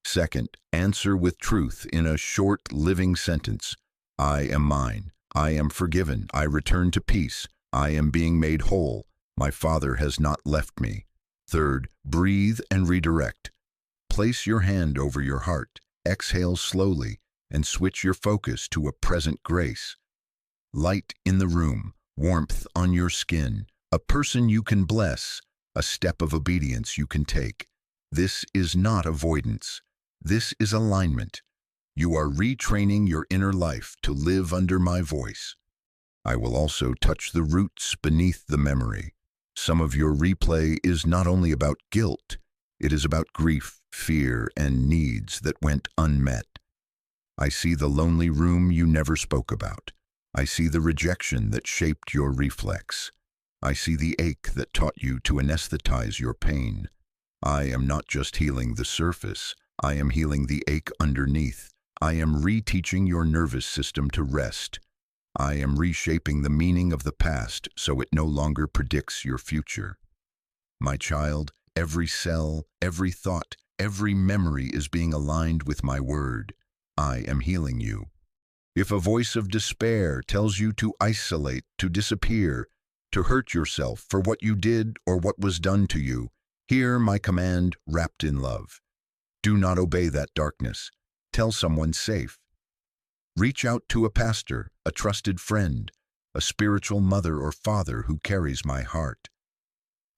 Second, answer with truth in a short, living sentence. I am mine. I am forgiven. I return to peace. I am being made whole. My Father has not left me. Third, breathe and redirect. Place your hand over your heart. Exhale slowly and switch your focus to a present grace. Light in the room, warmth on your skin, a person you can bless, a step of obedience you can take. This is not avoidance. This is alignment. You are retraining your inner life to live under my voice. I will also touch the roots beneath the memory. Some of your replay is not only about guilt, it is about grief, fear, and needs that went unmet. I see the lonely room you never spoke about. I see the rejection that shaped your reflex. I see the ache that taught you to anesthetize your pain. I am not just healing the surface, I am healing the ache underneath. I am reteaching your nervous system to rest. I am reshaping the meaning of the past so it no longer predicts your future. My child, every cell, every thought, every memory is being aligned with my word. I am healing you. If a voice of despair tells you to isolate, to disappear, to hurt yourself for what you did or what was done to you, hear my command wrapped in love. Do not obey that darkness. Tell someone safe. Reach out to a pastor, a trusted friend, a spiritual mother or father who carries my heart.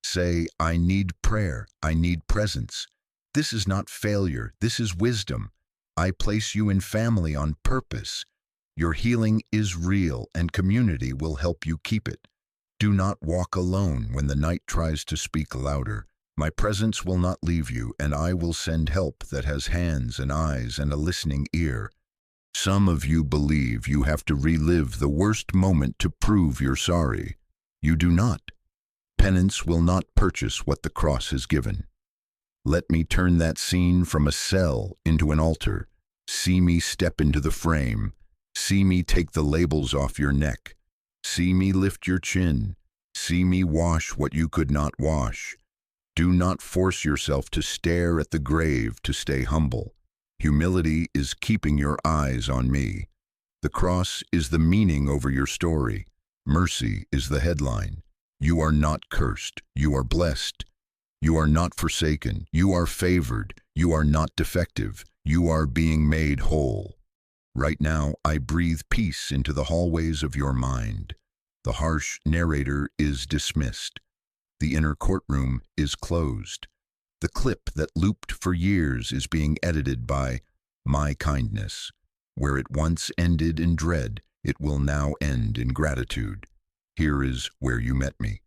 Say, I need prayer, I need presence. This is not failure, this is wisdom. I place you in family on purpose. Your healing is real and community will help you keep it. Do not walk alone when the night tries to speak louder. My presence will not leave you, and I will send help that has hands and eyes and a listening ear. Some of you believe you have to relive the worst moment to prove you're sorry. You do not. Penance will not purchase what the cross has given. Let me turn that scene from a cell into an altar. See me step into the frame. See me take the labels off your neck. See me lift your chin. See me wash what you could not wash. Do not force yourself to stare at the grave to stay humble. Humility is keeping your eyes on me. The cross is the meaning over your story. Mercy is the headline. You are not cursed. You are blessed. You are not forsaken. You are favored. You are not defective. You are being made whole. Right now, I breathe peace into the hallways of your mind. The harsh narrator is dismissed. The inner courtroom is closed. The clip that looped for years is being edited by my kindness. Where it once ended in dread, it will now end in gratitude. Here is where you met me.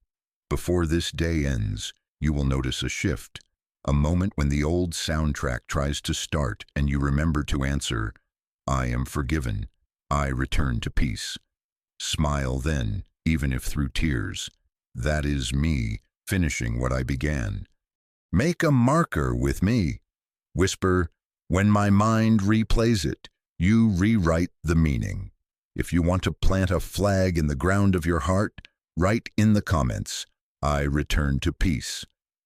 Before this day ends, you will notice a shift, a moment when the old soundtrack tries to start and you remember to answer, I am forgiven. I return to peace. Smile then, even if through tears. That is me finishing what I began. Make a marker with me. Whisper, when my mind replays it, you rewrite the meaning. If you want to plant a flag in the ground of your heart, write in the comments, I return to peace.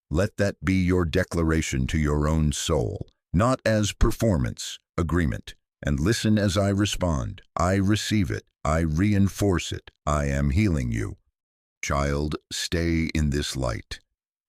Let that be your declaration to your own soul, not as performance, agreement. And listen as I respond. I receive it. I reinforce it. I am healing you. Child, stay in this light.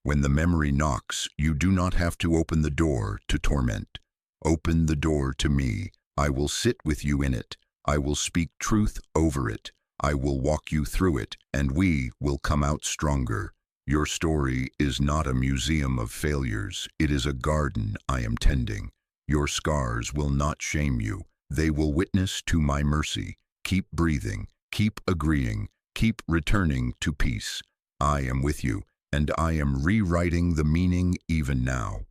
When the memory knocks, you do not have to open the door to torment. Open the door to me. I will sit with you in it. I will speak truth over it. I will walk you through it, and we will come out stronger. Your story is not a museum of failures. It is a garden I am tending. Your scars will not shame you. They will witness to my mercy. Keep breathing. Keep agreeing. Keep returning to peace. I am with you, and I am rewriting the meaning even now.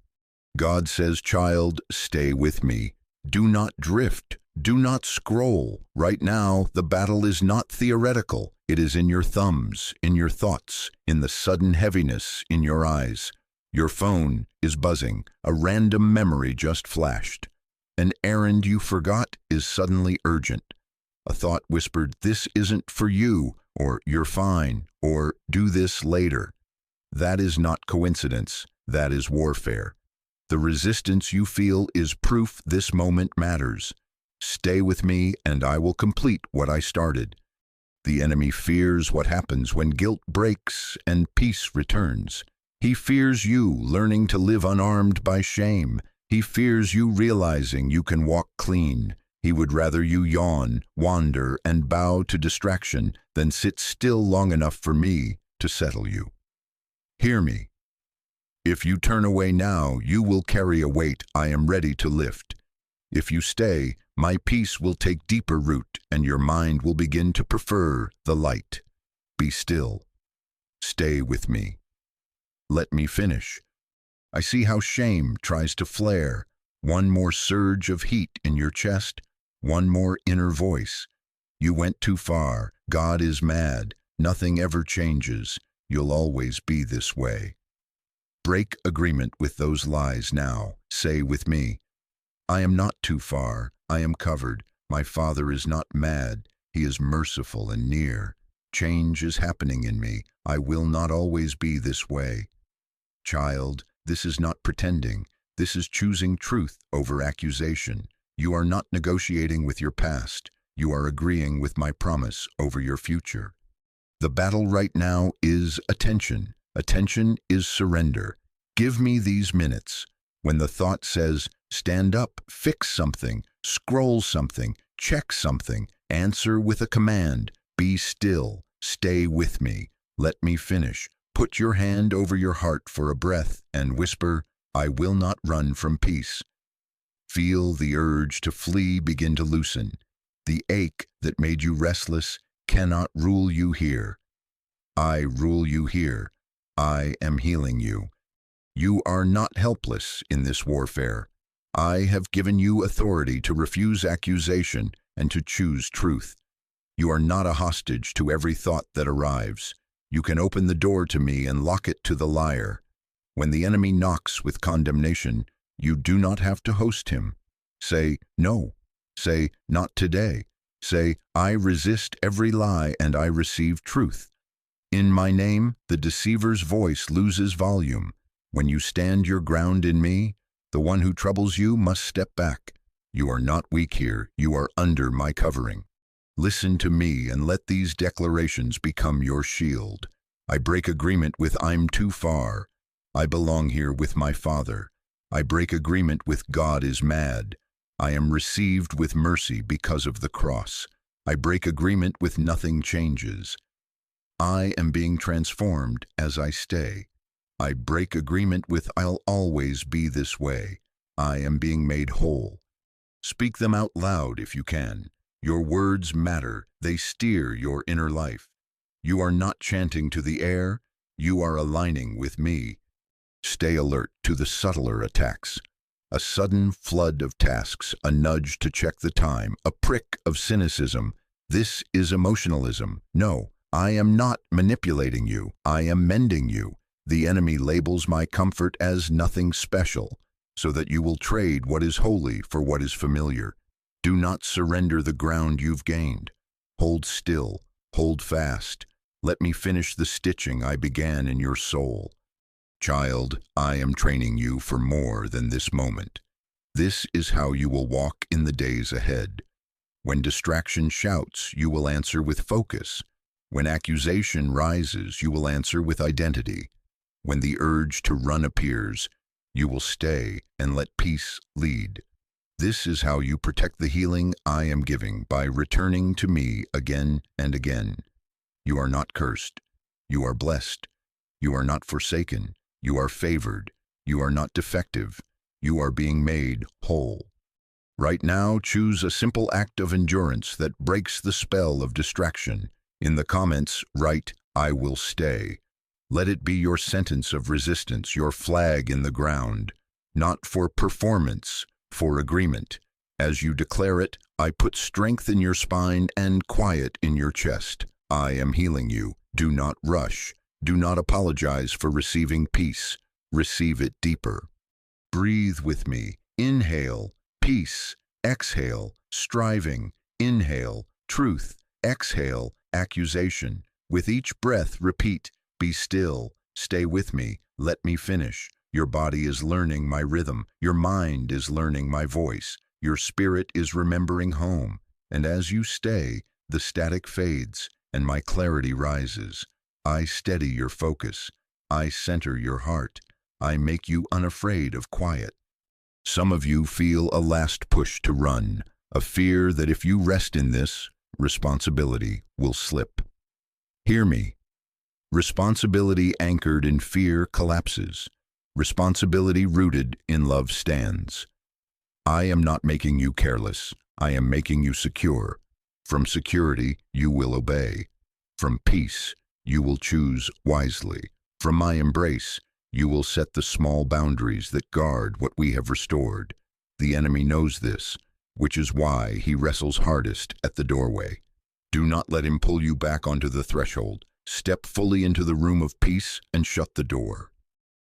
God says, child, stay with me. Do not drift. Do not scroll. Right now, the battle is not theoretical. It is in your thumbs, in your thoughts, in the sudden heaviness in your eyes. Your phone is buzzing. A random memory just flashed. An errand you forgot is suddenly urgent. A thought whispered, this isn't for you, or you're fine, or do this later. That is not coincidence. That is warfare. The resistance you feel is proof this moment matters. Stay with me, and I will complete what I started. The enemy fears what happens when guilt breaks and peace returns. He fears you learning to live unarmed by shame. He fears you realizing you can walk clean. He would rather you yawn, wander, and bow to distraction than sit still long enough for me to settle you. Hear me. If you turn away now, you will carry a weight I am ready to lift. If you stay, my peace will take deeper root, and your mind will begin to prefer the light. Be still. Stay with me. Let me finish. I see how shame tries to flare. One more surge of heat in your chest, one more inner voice. You went too far. God is mad. Nothing ever changes. You'll always be this way. Break agreement with those lies now. Say with me, I am not too far. I am covered. My Father is not mad. He is merciful and near. Change is happening in me. I will not always be this way. Child, this is not pretending. This is choosing truth over accusation. You are not negotiating with your past. You are agreeing with my promise over your future. The battle right now is attention. Attention is surrender. Give me these minutes. When the thought says, stand up, fix something, scroll something, check something, answer with a command. Be still. Stay with me. Let me finish. Put your hand over your heart for a breath and whisper, I will not run from peace. Feel the urge to flee begin to loosen. The ache that made you restless cannot rule you here. I rule you here. I am healing you. You are not helpless in this warfare. I have given you authority to refuse accusation and to choose truth. You are not a hostage to every thought that arrives. You can open the door to me and lock it to the liar. When the enemy knocks with condemnation, you do not have to host him. Say, no. Say, not today. Say, I resist every lie and I receive truth. In my name, the deceiver's voice loses volume. When you stand your ground in me, the one who troubles you must step back. You are not weak here, you are under my covering. Listen to me and let these declarations become your shield. I break agreement with I'm too far. I belong here with my Father. I break agreement with God is mad. I am received with mercy because of the cross. I break agreement with nothing changes. I am being transformed as I stay. I break agreement with I'll always be this way. I am being made whole. Speak them out loud if you can. Your words matter. They steer your inner life. You are not chanting to the air. You are aligning with me. Stay alert to the subtler attacks. A sudden flood of tasks, a nudge to check the time, a prick of cynicism. This is emotionalism. No, I am not manipulating you. I am mending you. The enemy labels my comfort as nothing special, so that you will trade what is holy for what is familiar. Do not surrender the ground you've gained. Hold still, hold fast. Let me finish the stitching I began in your soul. Child, I am training you for more than this moment. This is how you will walk in the days ahead. When distraction shouts, you will answer with focus. When accusation rises, you will answer with identity. When the urge to run appears, you will stay and let peace lead. This is how you protect the healing I am giving, by returning to me again and again. You are not cursed. You are blessed. You are not forsaken. You are favored. You are not defective. You are being made whole. Right now, choose a simple act of endurance that breaks the spell of distraction. In the comments, write, I will stay. Let it be your sentence of resistance, your flag in the ground. Not for performance, for agreement. As you declare it, I put strength in your spine and quiet in your chest. I am healing you. Do not rush. Do not apologize for receiving peace. Receive it deeper. Breathe with me. Inhale, peace. Exhale, striving. Inhale, truth. Exhale, accusation. With each breath, repeat, be still. Stay with me. Let me finish. Your body is learning my rhythm. Your mind is learning my voice. Your spirit is remembering home. And as you stay, the static fades and my clarity rises. I steady your focus. I center your heart. I make you unafraid of quiet. Some of you feel a last push to run, a fear that if you rest in this, responsibility will slip. Hear me. Responsibility anchored in fear collapses. Responsibility rooted in love stands. I am not making you careless. I am making you secure. From security, you will obey. From peace, you will choose wisely. From my embrace, you will set the small boundaries that guard what we have restored. The enemy knows this, which is why he wrestles hardest at the doorway. Do not let him pull you back onto the threshold. Step fully into the room of peace and shut the door.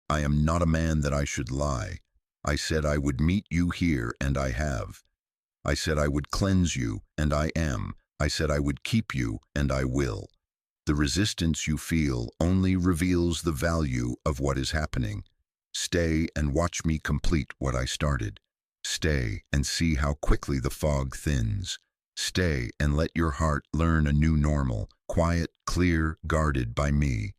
I am not a man that I should lie. I said I would meet you here, and I have. I said I would cleanse you, and I am. I said I would keep you, and I will. The resistance you feel only reveals the value of what is happening. Stay and watch me complete what I started. Stay and see how quickly the fog thins. Stay and let your heart learn a new normal, quiet, clear, guarded by me.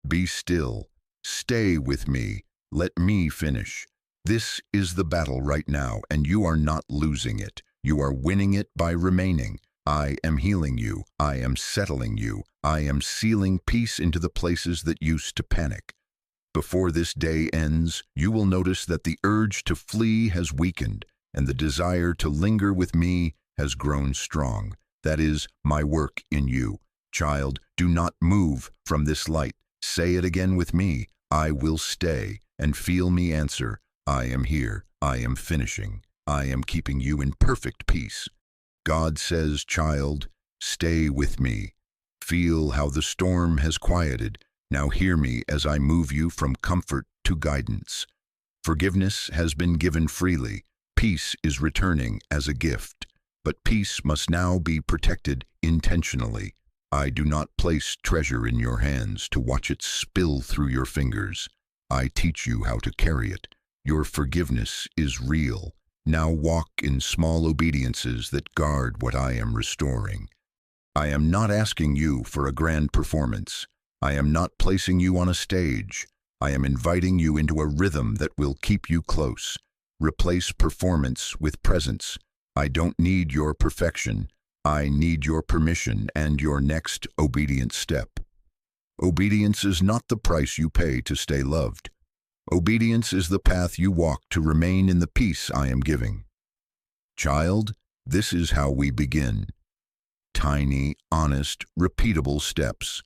Be still. Stay with me. Let me finish. This is the battle right now, and you are not losing it. You are winning it by remaining. I am healing you. I am settling you. I am sealing peace into the places that used to panic. Before this day ends, you will notice that the urge to flee has weakened, and the desire to linger with me has grown strong. That is my work in you. Child, do not move from this light. Say it again with me. I will stay, and feel me answer. I am here. I am finishing. I am keeping you in perfect peace. God says, child, stay with me. Feel how the storm has quieted. Now hear me as I move you from comfort to guidance. Forgiveness has been given freely. Peace is returning as a gift. But peace must now be protected intentionally. I do not place treasure in your hands to watch it spill through your fingers. I teach you how to carry it. Your forgiveness is real. Now walk in small obediences that guard what I am restoring. I am not asking you for a grand performance. I am not placing you on a stage. I am inviting you into a rhythm that will keep you close. Replace performance with presence. I don't need your perfection. I need your permission and your next obedient step. Obedience is not the price you pay to stay loved. Obedience is the path you walk to remain in the peace I am giving. Child, this is how we begin. Tiny, honest, repeatable steps.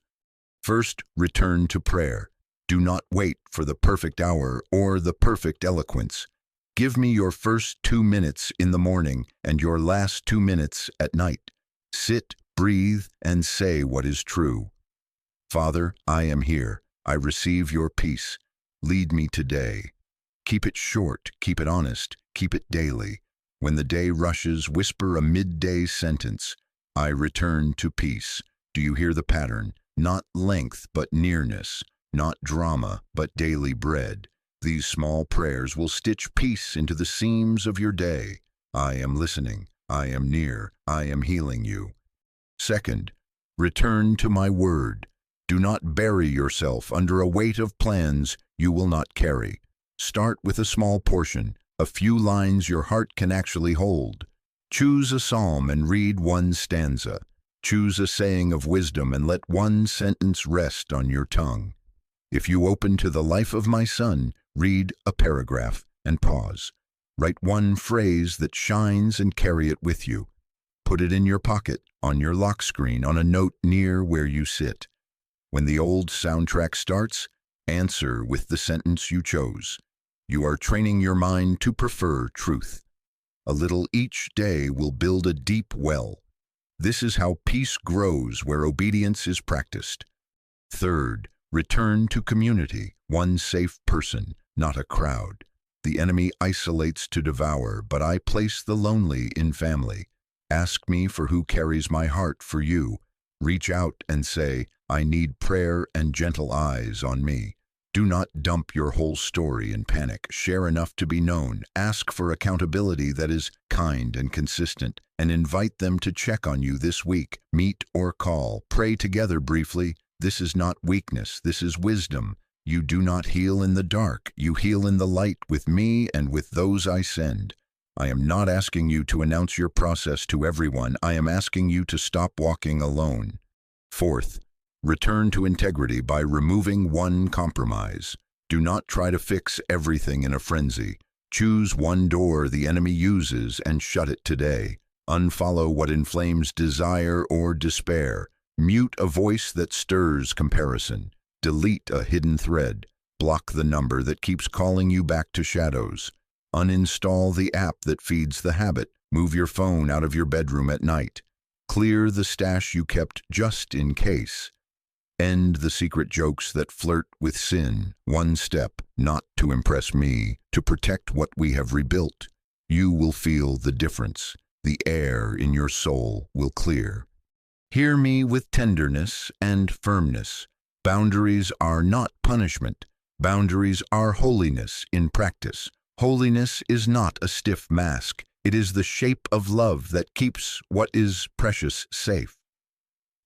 First, return to prayer. Do not wait for the perfect hour or the perfect eloquence. Give me your first 2 minutes in the morning and your last 2 minutes at night. Sit, breathe, and say what is true. Father, I am here. I receive your peace. Lead me today. Keep it short, keep it honest, keep it daily. When the day rushes, whisper a midday sentence. I return to peace. Do you hear the pattern? Not length, but nearness. Not drama, but daily bread. These small prayers will stitch peace into the seams of your day. I am listening. I am near. I am healing you. Second, return to my word. Do not bury yourself under a weight of plans you will not carry. Start with a small portion, a few lines your heart can actually hold. Choose a psalm and read one stanza. Choose a saying of wisdom and let one sentence rest on your tongue. If you open to the life of my son, read a paragraph and pause. Write one phrase that shines and carry it with you. Put it in your pocket, on your lock screen, on a note near where you sit. When the old soundtrack starts, answer with the sentence you chose. You are training your mind to prefer truth. A little each day will build a deep well. This is how peace grows where obedience is practiced. Third, return to community, one safe person, not a crowd. The enemy isolates to devour, but I place the lonely in family. Ask me for who carries my heart for you. Reach out and say, I need prayer and gentle eyes on me. Do not dump your whole story in panic. Share enough to be known. Ask for accountability that is kind and consistent, and invite them to check on you this week. Meet or call. Pray together briefly. This is not weakness. This is wisdom. You do not heal in the dark. You heal in the light with me and with those I send. I am not asking you to announce your process to everyone. I am asking you to stop walking alone. Fourth, return to integrity by removing one compromise. Do not try to fix everything in a frenzy. Choose one door the enemy uses and shut it today. Unfollow what inflames desire or despair. Mute a voice that stirs comparison. Delete a hidden thread. Block the number that keeps calling you back to shadows. Uninstall the app that feeds the habit. Move your phone out of your bedroom at night. Clear the stash you kept just in case. End the secret jokes that flirt with sin. One step, not to impress me, to protect what we have rebuilt. You will feel the difference. The air in your soul will clear. Hear me with tenderness and firmness. Boundaries are not punishment. Boundaries are holiness in practice. Holiness is not a stiff mask. It is the shape of love that keeps what is precious safe.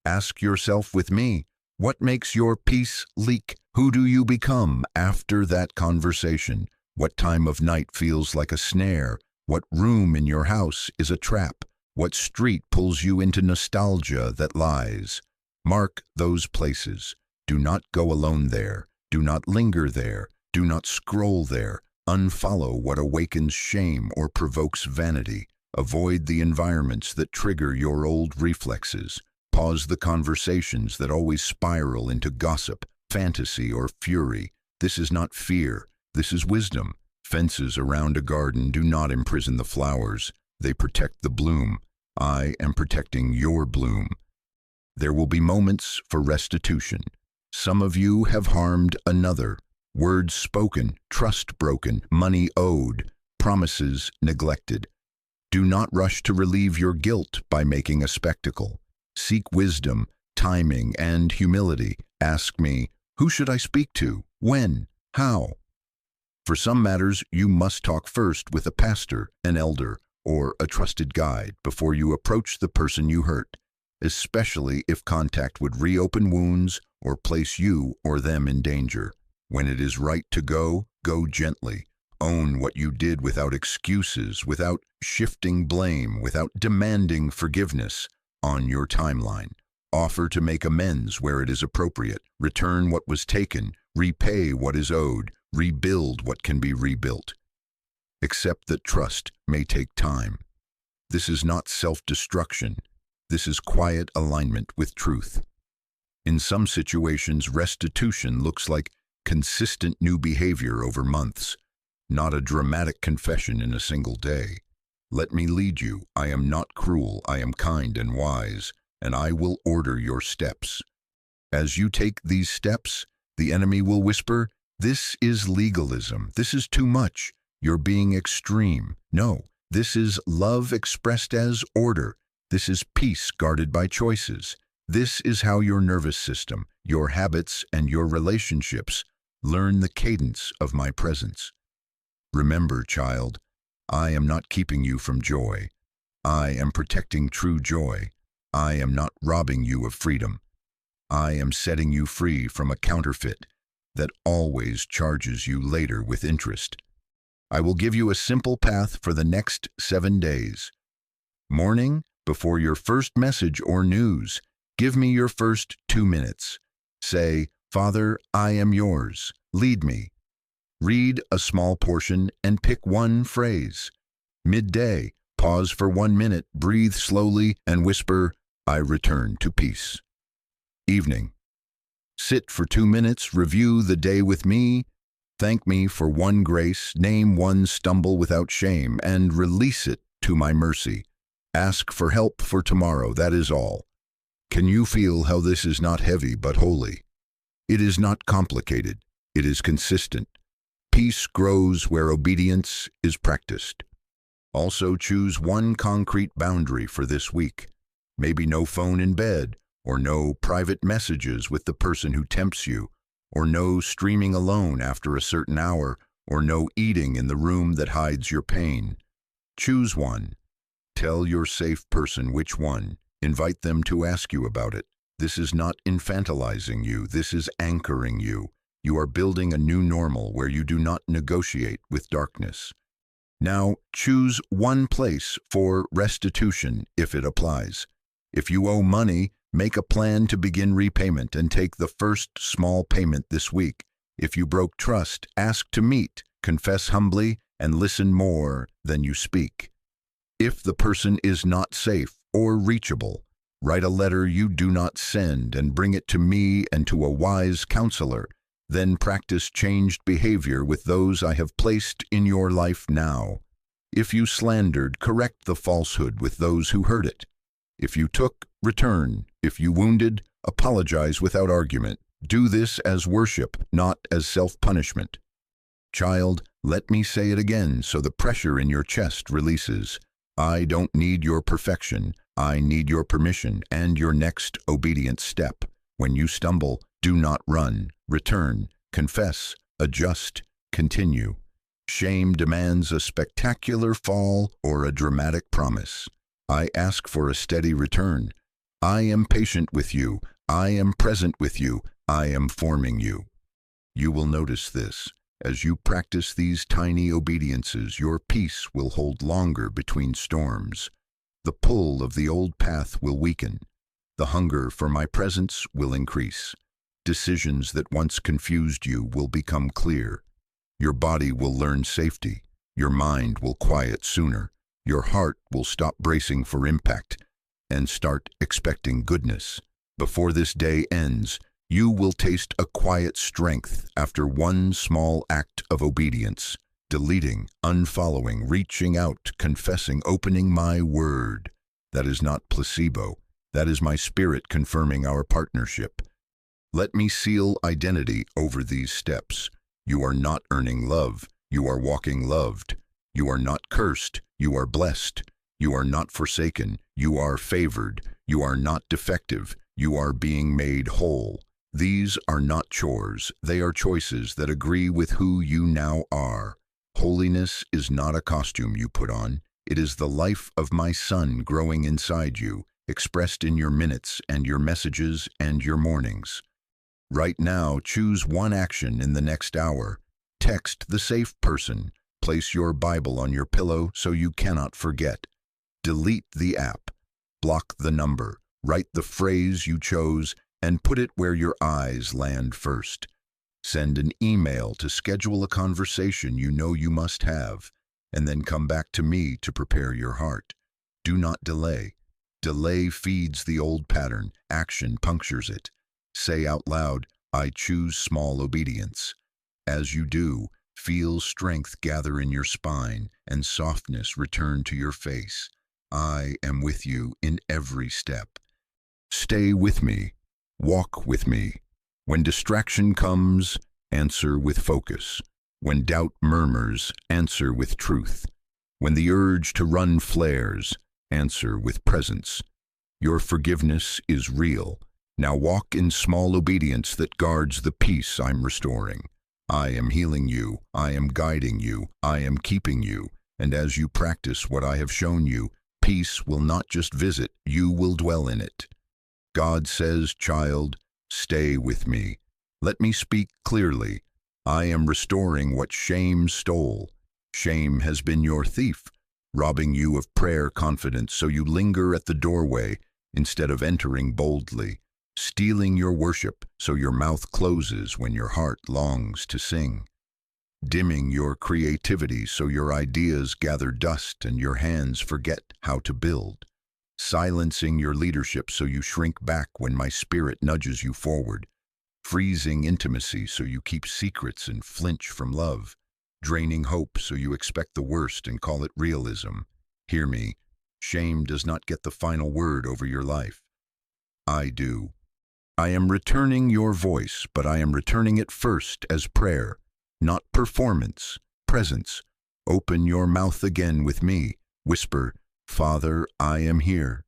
Ask yourself with me, what makes your peace leak? Who do you become after that conversation? What time of night feels like a snare? What room in your house is a trap? What street pulls you into nostalgia that lies? Mark those places. Do not go alone there. Do not linger there. Do not scroll there. Unfollow what awakens shame or provokes vanity. Avoid the environments that trigger your old reflexes. Pause the conversations that always spiral into gossip, fantasy, or fury. This is not fear. This is wisdom. Fences around a garden do not imprison the flowers. They protect the bloom. I am protecting your bloom. There will be moments for restitution. Some of you have harmed another. Words spoken, trust broken, money owed, promises neglected. Do not rush to relieve your guilt by making a spectacle. Seek wisdom, timing, and humility. Ask me, who should I speak to? When? How? For some matters, you must talk first with a pastor, an elder, or a trusted guide before you approach the person you hurt, especially if contact would reopen wounds or place you or them in danger. When it is right to go, go gently. Own what you did without excuses, without shifting blame, without demanding forgiveness on your timeline. Offer to make amends where it is appropriate. Return what was taken. Repay what is owed. Rebuild what can be rebuilt. Accept that trust may take time. This is not self-destruction. This is quiet alignment with truth. In some situations, restitution looks like consistent new behavior over months, not a dramatic confession in a single day. Let me lead you. I am not cruel. I am kind and wise, and I will order your steps. As you take these steps, the enemy will whisper, "This is legalism. This is too much. You're being extreme." No, this is love expressed as order. This is peace guarded by choices. This is how your nervous system, your habits, and your relationships learn the cadence of my presence. Remember, child, I am not keeping you from joy. I am protecting true joy. I am not robbing you of freedom. I am setting you free from a counterfeit that always charges you later with interest. I will give you a simple path for the next 7 days. Morning, before your first message or news, give me your first 2 minutes. Say, "Father, I am yours. Lead me." Read a small portion and pick one phrase. Midday, pause for 1 minute, breathe slowly, and whisper, "I return to peace." Evening, sit for 2 minutes, review the day with me, thank me for one grace, name one stumble without shame, and release it to my mercy. Ask for help for tomorrow, that is all. Can you feel how this is not heavy but holy? It is not complicated, it is consistent. Peace grows where obedience is practiced. Also choose one concrete boundary for this week. Maybe no phone in bed, or no private messages with the person who tempts you, or no streaming alone after a certain hour, or no eating in the room that hides your pain. Choose one. Tell your safe person which one. Invite them to ask you about it. This is not infantilizing you. This is anchoring you. You are building a new normal where you do not negotiate with darkness. Now, choose one place for restitution if it applies. If you owe money, make a plan to begin repayment and take the first small payment this week. If you broke trust, ask to meet, confess humbly, and listen more than you speak. If the person is not safe or reachable, write a letter you do not send and bring it to me and to a wise counselor. Then practice changed behavior with those I have placed in your life now. If you slandered, correct the falsehood with those who heard it. If you took, return. If you wounded, apologize without argument. Do this as worship, not as self-punishment. Child, let me say it again so the pressure in your chest releases. I don't need your perfection. I need your permission and your next obedient step. When you stumble, do not run. Return, confess, adjust, continue. Shame demands a spectacular fall or a dramatic promise. I ask for a steady return. I am patient with you. I am present with you. I am forming you. You will notice this. As you practice these tiny obediences, your peace will hold longer between storms. The pull of the old path will weaken. The hunger for my presence will increase. Decisions that once confused you will become clear. Your body will learn safety. Your mind will quiet sooner. Your heart will stop bracing for impact and start expecting goodness. Before this day ends, you will taste a quiet strength after one small act of obedience. Deleting, unfollowing, reaching out, confessing, opening my word. That is not placebo. That is my spirit confirming our partnership. Let me seal identity over these steps. You are not earning love. You are walking loved. You are not cursed. You are blessed. You are not forsaken. You are favored. You are not defective. You are being made whole. These are not chores, they are choices that agree with who you now are. Holiness is not a costume you put on, it is the life of my Son growing inside you, expressed in your minutes and your messages and your mornings. Right now, choose one action in the next hour. Text the safe person. Place your Bible on your pillow so you cannot forget. Delete the app. Block the number. Write the phrase you chose and put it where your eyes land first. Send an email to schedule a conversation you know you must have, and then come back to me to prepare your heart. Do not delay. Delay feeds the old pattern. Action punctures it. Say out loud, I choose small obedience. As you do, feel strength gather in your spine and softness return to your face. I am with you in every step. Stay with me. Walk with me. When distraction comes, answer with focus. When doubt murmurs, answer with truth. When the urge to run flares, answer with presence. Your forgiveness is real. Now walk in small obedience that guards the peace I'm restoring. I am healing you, I am guiding you, I am keeping you, and as you practice what I have shown you, peace will not just visit, you will dwell in it. God says, child, stay with me. Let me speak clearly. I am restoring what shame stole. Shame has been your thief, robbing you of prayer confidence so you linger at the doorway instead of entering boldly. Stealing your worship so your mouth closes when your heart longs to sing. Dimming your creativity so your ideas gather dust and your hands forget how to build. Silencing your leadership so you shrink back when my spirit nudges you forward. Freezing intimacy so you keep secrets and flinch from love. Draining hope so you expect the worst and call it realism. Hear me, shame does not get the final word over your life. I do. I am returning your voice, but I am returning it first as prayer, not performance, presence. Open your mouth again with me. Whisper, Father, I am here.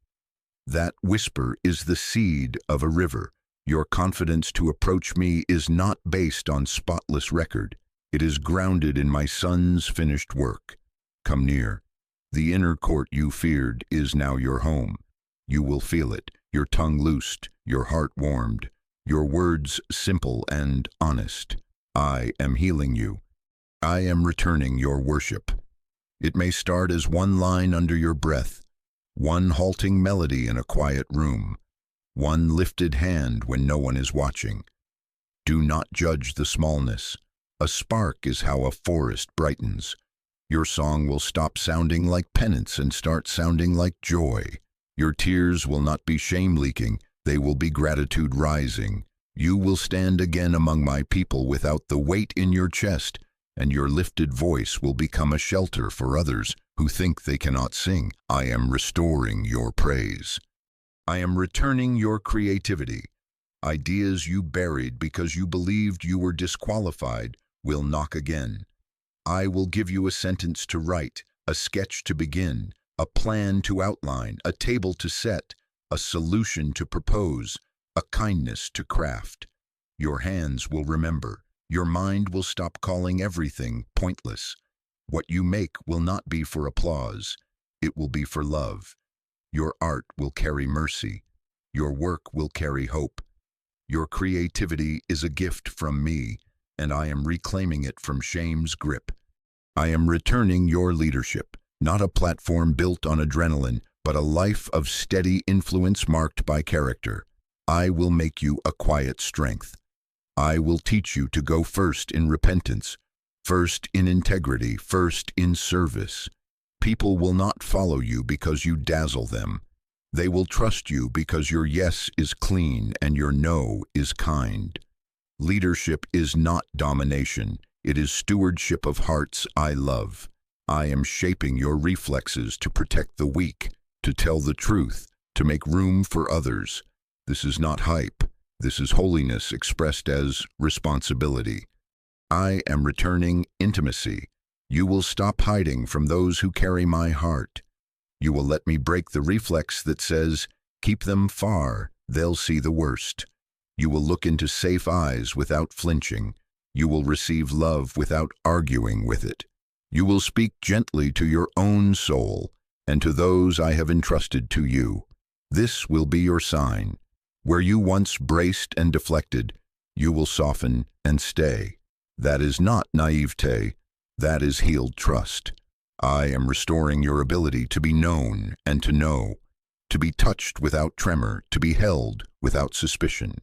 That whisper is the seed of a river. Your confidence to approach me is not based on spotless record. It is grounded in my Son's finished work. Come near. The inner court you feared is now your home. You will feel it, your tongue loosed, your heart warmed, your words simple and honest. I am healing you. I am returning your worship. It may start as one line under your breath, one halting melody in a quiet room, one lifted hand when no one is watching. Do not judge the smallness. A spark is how a forest brightens. Your song will stop sounding like penance and start sounding like joy. Your tears will not be shame leaking, they will be gratitude rising. You will stand again among my people without the weight in your chest, and your lifted voice will become a shelter for others who think they cannot sing. I am restoring your praise. I am returning your creativity. Ideas you buried because you believed you were disqualified will knock again. I will give you a sentence to write, a sketch to begin, a plan to outline, a table to set, a solution to propose, a kindness to craft. Your hands will remember. Your mind will stop calling everything pointless. What you make will not be for applause. It will be for love. Your art will carry mercy. Your work will carry hope. Your creativity is a gift from me, and I am reclaiming it from shame's grip. I am returning your leadership, not a platform built on adrenaline, but a life of steady influence marked by character. I will make you a quiet strength. I will teach you to go first in repentance, first in integrity, first in service. People will not follow you because you dazzle them. They will trust you because your yes is clean and your no is kind. Leadership is not domination. It is stewardship of hearts I love. I am shaping your reflexes to protect the weak, to tell the truth, to make room for others. This is not hype. This is holiness expressed as responsibility. I am returning intimacy. You will stop hiding from those who carry my heart. You will let me break the reflex that says, keep them far, they'll see the worst. You will look into safe eyes without flinching. You will receive love without arguing with it. You will speak gently to your own soul and to those I have entrusted to you. This will be your sign. Where you once braced and deflected, you will soften and stay. That is not naivete. That is healed trust. I am restoring your ability to be known and to know, to be touched without tremor, to be held without suspicion.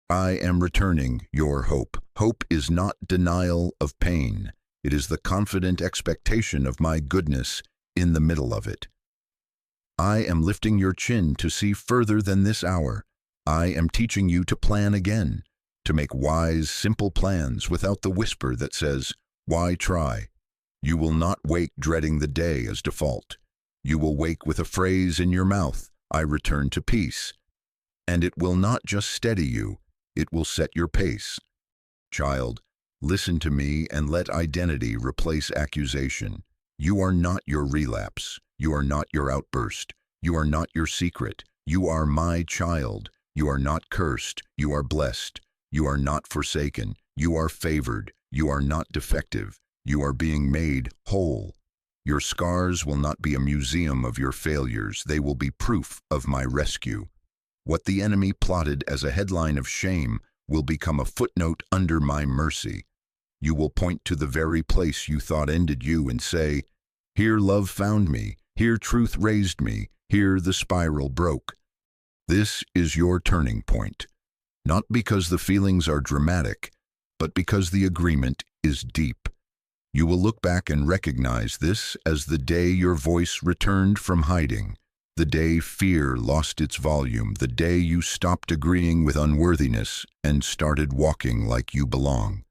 I am returning your hope. Hope is not denial of pain. It is the confident expectation of my goodness in the middle of it. I am lifting your chin to see further than this hour. I am teaching you to plan again, to make wise, simple plans without the whisper that says, "Why try?" You will not wake dreading the day as default. You will wake with a phrase in your mouth, "I return to peace." And it will not just steady you, it will set your pace. Child, listen to me and let identity replace accusation. You are not your relapse. You are not your outburst. You are not your secret. You are my child. You are not cursed. You are blessed. You are not forsaken. You are favored. You are not defective. You are being made whole. Your scars will not be a museum of your failures. They will be proof of my rescue. What the enemy plotted as a headline of shame will become a footnote under my mercy. You will point to the very place you thought ended you and say, "Here love found me. Here truth raised me. Here the spiral broke." This is your turning point, not because the feelings are dramatic, but because the agreement is deep. You will look back and recognize this as the day your voice returned from hiding, the day fear lost its volume, the day you stopped agreeing with unworthiness and started walking like you belong.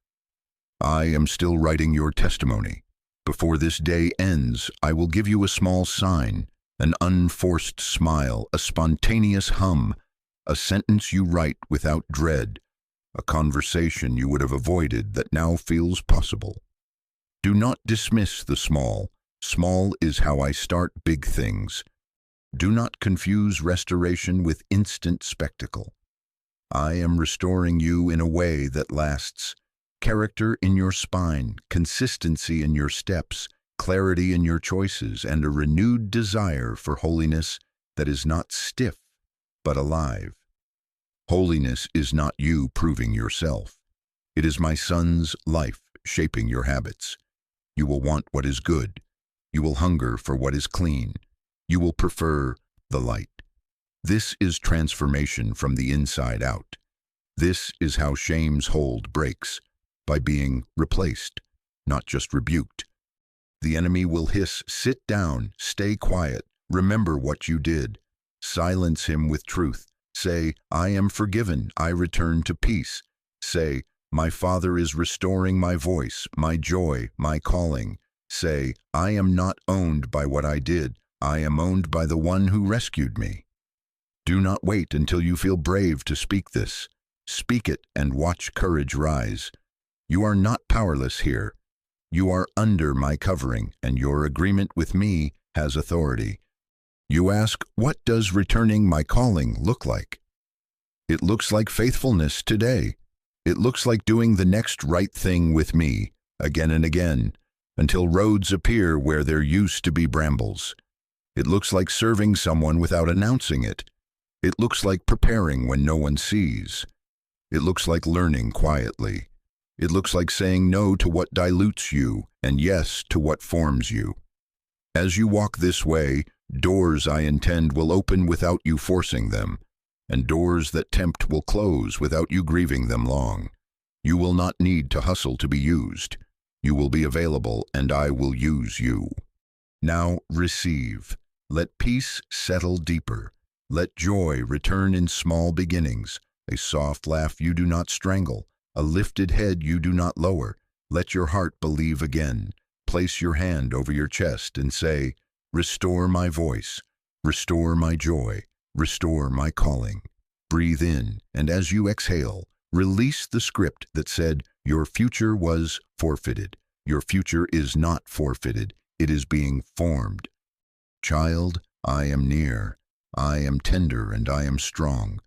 I am still writing your testimony. Before this day ends, I will give you a small sign, an unforced smile, a spontaneous hum, a sentence you write without dread, a conversation you would have avoided that now feels possible. Do not dismiss the small. Small is how I start big things. Do not confuse restoration with instant spectacle. I am restoring you in a way that lasts. Character in your spine, consistency in your steps, clarity in your choices, and a renewed desire for holiness that is not stiff, but alive. Holiness is not you proving yourself. It is my son's life shaping your habits. You will want what is good. You will hunger for what is clean. You will prefer the light. This is transformation from the inside out. This is how shame's hold breaks, by being replaced, not just rebuked. The enemy will hiss, "Sit down, stay quiet, remember what you did." Silence him with truth. Say, "I am forgiven, I return to peace." Say, "My Father is restoring my voice, my joy, my calling." Say, "I am not owned by what I did, I am owned by the one who rescued me." Do not wait until you feel brave to speak this. Speak it and watch courage rise. You are not powerless here. You are under my covering, and your agreement with me has authority. You ask, what does returning my calling look like? It looks like faithfulness today. It looks like doing the next right thing with me, again and again, until roads appear where there used to be brambles. It looks like serving someone without announcing it. It looks like preparing when no one sees. It looks like learning quietly. It looks like saying no to what dilutes you and yes to what forms you. As you walk this way, doors I intend will open without you forcing them, and doors that tempt will close without you grieving them long. You will not need to hustle to be used. You will be available, and I will use you. Now receive. Let peace settle deeper. Let joy return in small beginnings, a soft laugh you do not strangle, a lifted head you do not lower. Let your heart believe again. Place your hand over your chest and say, "Restore my voice, restore my joy, restore my calling." Breathe in, and as you exhale, release the script that said your future was forfeited. Your future is not forfeited. It is being formed. Child, I am near. I am tender and I am strong.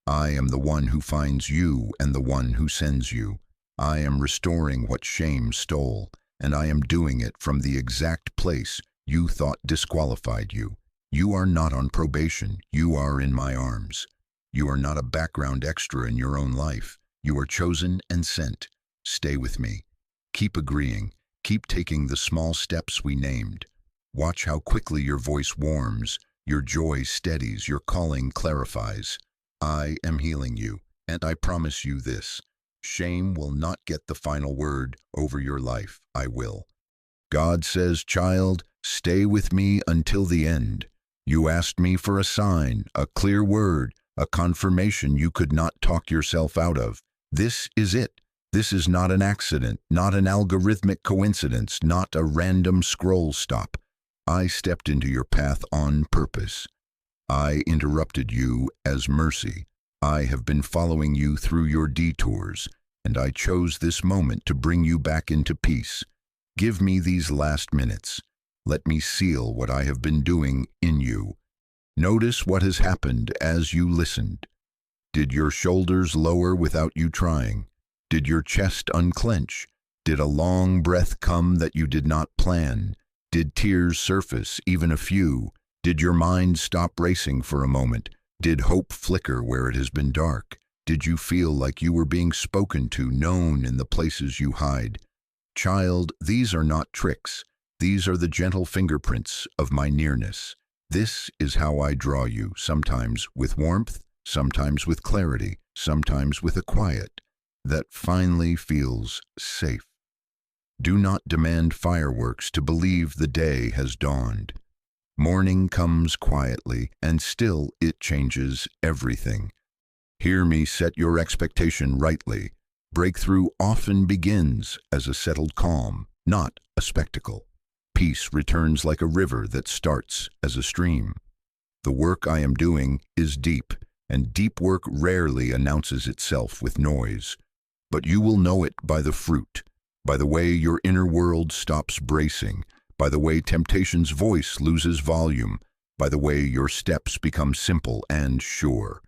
I am the one who finds you and the one who sends you. I am restoring what shame stole, and I am doing it from the exact place you thought disqualified you. You are not on probation. You are in my arms. You are not a background extra in your own life. You are chosen and sent. Stay with me. Keep agreeing. Keep taking the small steps we named. Watch how quickly your voice warms, your joy steadies, your calling clarifies. I am healing you, and I promise you this. Shame will not get the final word over your life. I will. God says, child, stay with me until the end. You asked me for a sign, a clear word, a confirmation you could not talk yourself out of. This is it. This is not an accident, not an algorithmic coincidence, not a random scroll stop. I stepped into your path on purpose. I interrupted you as mercy. I have been following you through your detours, and I chose this moment to bring you back into peace. Give me these last minutes. Let me seal what I have been doing in you. Notice what has happened as you listened. Did your shoulders lower without you trying? Did your chest unclench? Did a long breath come that you did not plan? Did tears surface, even a few? Did your mind stop racing for a moment? Did hope flicker where it has been dark? Did you feel like you were being spoken to, known in the places you hide? Child, these are not tricks. These are the gentle fingerprints of my nearness. This is how I draw you, sometimes with warmth, sometimes with clarity, sometimes with a quiet that finally feels safe. Do not demand fireworks to believe the day has dawned. Morning comes quietly, and still it changes everything. Hear me set your expectation rightly. Breakthrough often begins as a settled calm, not a spectacle. Peace returns like a river that starts as a stream. The work I am doing is deep, and deep work rarely announces itself with noise. But you will know it by the fruit, by the way your inner world stops bracing, by the way temptation's voice loses volume, by the way your steps become simple and sure.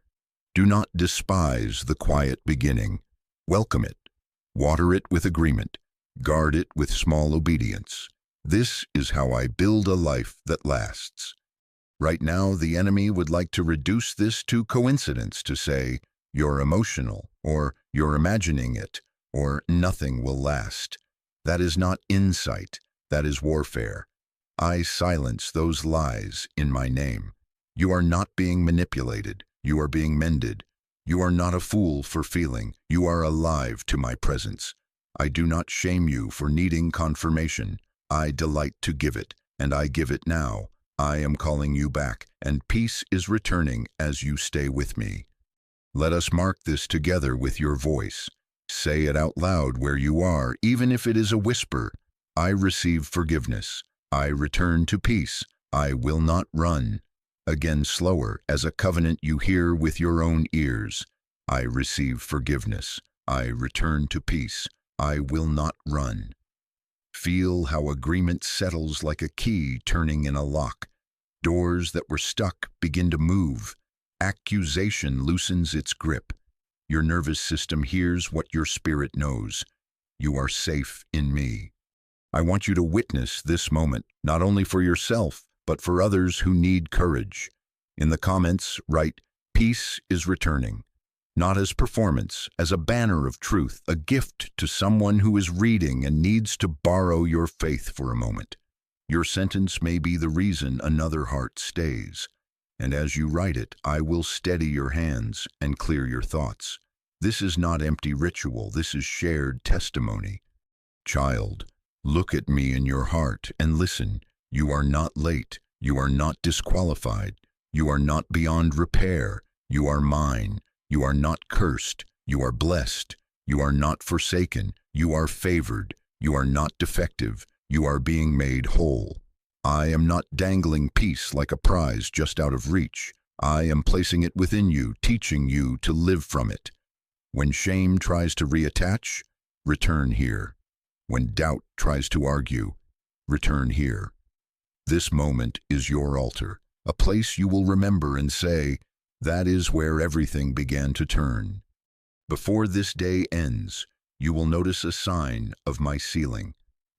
Do not despise the quiet beginning. Welcome it. Water it with agreement. Guard it with small obedience. This is how I build a life that lasts. Right now, the enemy would like to reduce this to coincidence, to say, you're emotional, or you're imagining it, or nothing will last. That is not insight. That is warfare. I silence those lies in my name. You are not being manipulated. You are being mended. You are not a fool for feeling. You are alive to my presence. I do not shame you for needing confirmation. I delight to give it, and I give it now. I am calling you back, and peace is returning as you stay with me. Let us mark this together with your voice. Say it out loud where you are, even if it is a whisper. I receive forgiveness. I return to peace. I will not run. Again slower, as a covenant you hear with your own ears. I receive forgiveness. I return to peace. I will not run. Feel how agreement settles like a key turning in a lock. Doors that were stuck begin to move. Accusation loosens its grip. Your nervous system hears what your spirit knows. You are safe in me. I want you to witness this moment, not only for yourself, but for others who need courage. In the comments, write, "Peace is returning." Not as performance, as a banner of truth, a gift to someone who is reading and needs to borrow your faith for a moment. Your sentence may be the reason another heart stays. And as you write it, I will steady your hands and clear your thoughts. This is not empty ritual, this is shared testimony. Child, look at me in your heart and listen. You are not late. You are not disqualified. You are not beyond repair. You are mine. You are not cursed. You are blessed. You are not forsaken. You are favored. You are not defective. You are being made whole. I am not dangling peace like a prize just out of reach. I am placing it within you, teaching you to live from it. When shame tries to reattach, return here. When doubt tries to argue, return here. This moment is your altar, a place you will remember and say, That is where everything began to turn. Before this day ends, you will notice a sign of my sealing,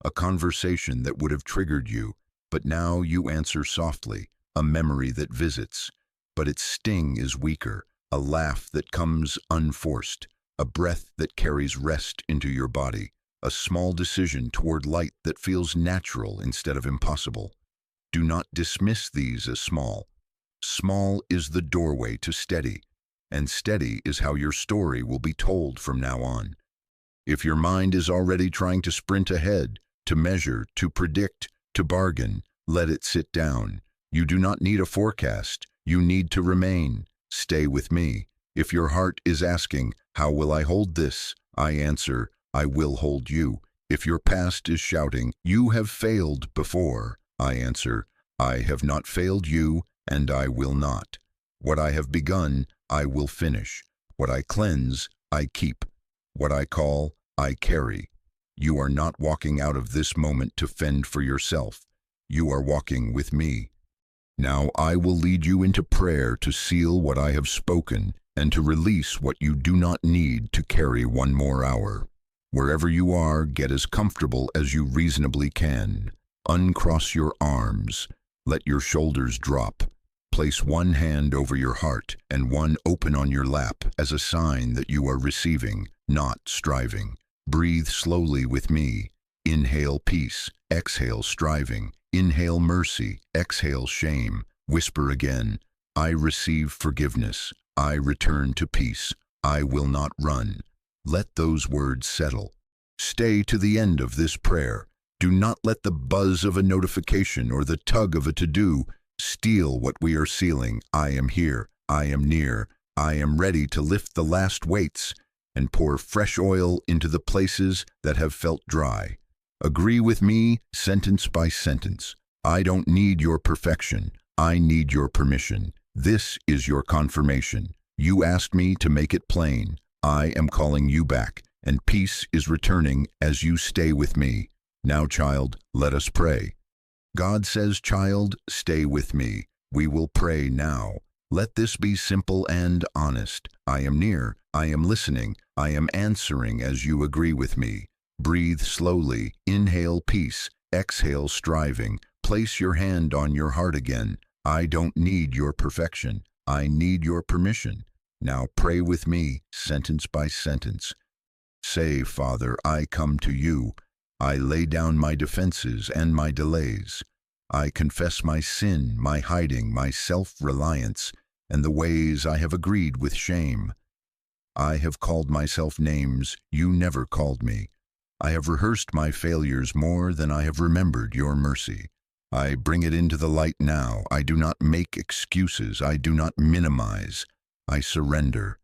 a conversation that would have triggered you, but now you answer softly, a memory that visits, but its sting is weaker, a laugh that comes unforced, a breath that carries rest into your body, a small decision toward light that feels natural instead of impossible. Do not dismiss these as small. Small is the doorway to steady, and steady is how your story will be told from now on. If your mind is already trying to sprint ahead, to measure, to predict, to bargain, let it sit down. You do not need a forecast. You need to remain. Stay with me. If your heart is asking, how will I hold this? I answer, I will hold you. If your past is shouting, you have failed before, I answer, I have not failed you, and I will not. What I have begun, I will finish. What I cleanse, I keep. What I call, I carry. You are not walking out of this moment to fend for yourself. You are walking with me. Now I will lead you into prayer to seal what I have spoken and to release what you do not need to carry one more hour. Wherever you are, get as comfortable as you reasonably can. Uncross your arms. Let your shoulders drop. Place one hand over your heart and one open on your lap as a sign that you are receiving, not striving. Breathe slowly with me. Inhale peace, exhale striving. Inhale mercy, exhale shame. Whisper again, I receive forgiveness. I return to peace. I will not run. Let those words settle. Stay to the end of this prayer. Do not let the buzz of a notification or the tug of a to-do steal what we are sealing. I am here. I am near. I am ready to lift the last weights and pour fresh oil into the places that have felt dry. Agree with me, sentence by sentence. I don't need your perfection. I need your permission. This is your confirmation. You asked me to make it plain. I am calling you back, and peace is returning as you stay with me. Now, child, let us pray. God says, child, stay with me. We will pray now. Let this be simple and honest. I am near. I am listening. I am answering as you agree with me. Breathe slowly. Inhale peace. Exhale striving. Place your hand on your heart again. I don't need your perfection. I need your permission. Now pray with me, sentence by sentence. Say, Father, I come to you. I lay down my defenses and my delays. I confess my sin, my hiding, my self-reliance, and the ways I have agreed with shame. I have called myself names you never called me. I have rehearsed my failures more than I have remembered your mercy. I bring it into the light now. I do not make excuses. I do not minimize. I surrender.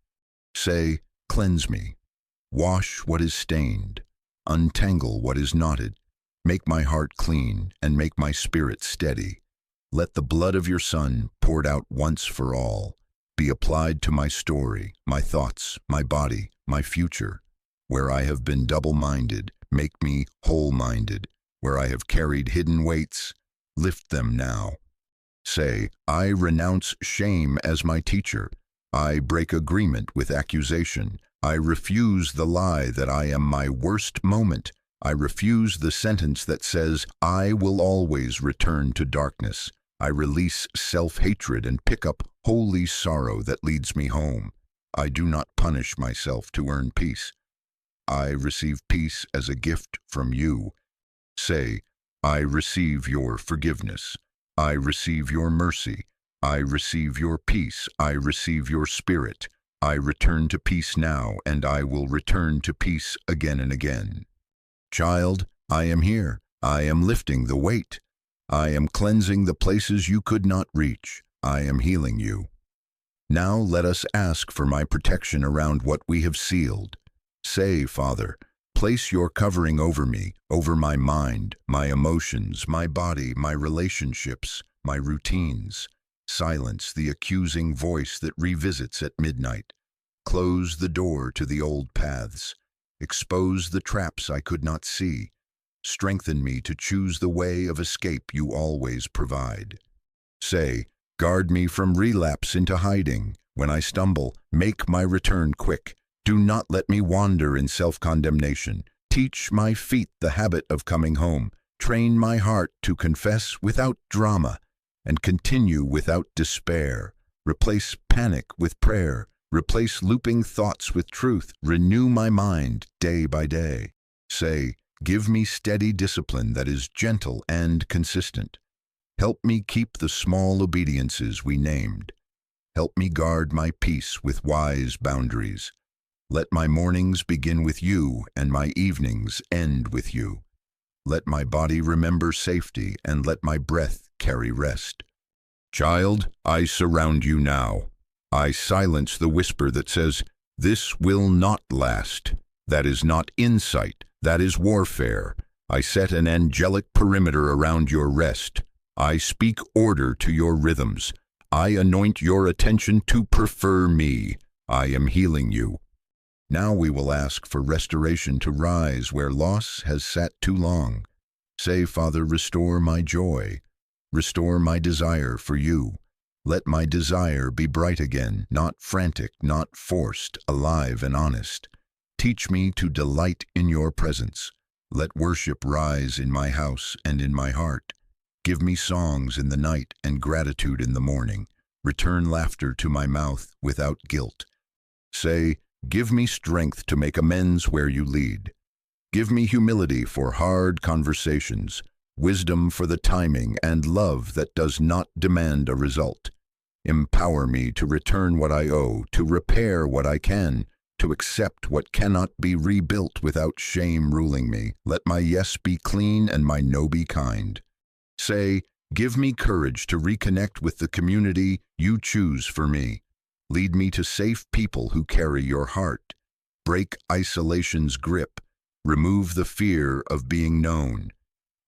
Say, cleanse me. Wash what is stained. Untangle what is knotted. Make my heart clean and make my spirit steady. Let the blood of your Son, poured out once for all, be applied to my story, my thoughts, my body, my future. Where I have been double-minded, make me whole-minded. Where I have carried hidden weights, lift them now. Say, I renounce shame as my teacher. I break agreement with accusation. I refuse the lie that I am my worst moment. I refuse the sentence that says, I will always return to darkness. I release self-hatred and pick up holy sorrow that leads me home. I do not punish myself to earn peace. I receive peace as a gift from you. Say, I receive your forgiveness. I receive your mercy. I receive your peace. I receive your spirit. I return to peace now, and I will return to peace again and again. Child, I am here. I am lifting the weight. I am cleansing the places you could not reach. I am healing you. Now let us ask for my protection around what we have sealed. Say, Father, place your covering over me, over my mind, my emotions, my body, my relationships, my routines. Silence the accusing voice that revisits at midnight. Close the door to the old paths. Expose the traps I could not see. Strengthen me to choose the way of escape you always provide. Say, guard me from relapse into hiding. When I stumble, make my return quick. Do not let me wander in self-condemnation. Teach my feet the habit of coming home. Train my heart to confess without drama and continue without despair. Replace panic with prayer. Replace looping thoughts with truth. Renew my mind day by day. Say, give me steady discipline that is gentle and consistent. Help me keep the small obediences we named. Help me guard my peace with wise boundaries. Let my mornings begin with you and my evenings end with you. Let my body remember safety and let my breath carry rest. Child, I surround you now. I silence the whisper that says, "This will not last." That is not insight, that is warfare. I set an angelic perimeter around your rest. I speak order to your rhythms. I anoint your attention to prefer me. I am healing you. Now we will ask for restoration to rise where loss has sat too long. Say, Father, restore my joy. Restore my desire for you. Let my desire be bright again, not frantic, not forced, alive and honest. Teach me to delight in your presence. Let worship rise in my house and in my heart. Give me songs in the night and gratitude in the morning. Return laughter to my mouth without guilt. Say, give me strength to make amends where you lead. Give me humility for hard conversations, wisdom for the timing, and love that does not demand a result. Empower me to return what I owe, to repair what I can, to accept what cannot be rebuilt without shame ruling me. Let my yes be clean and my no be kind. Say, give me courage to reconnect with the community you choose for me. Lead me to safe people who carry your heart. Break isolation's grip. Remove the fear of being known.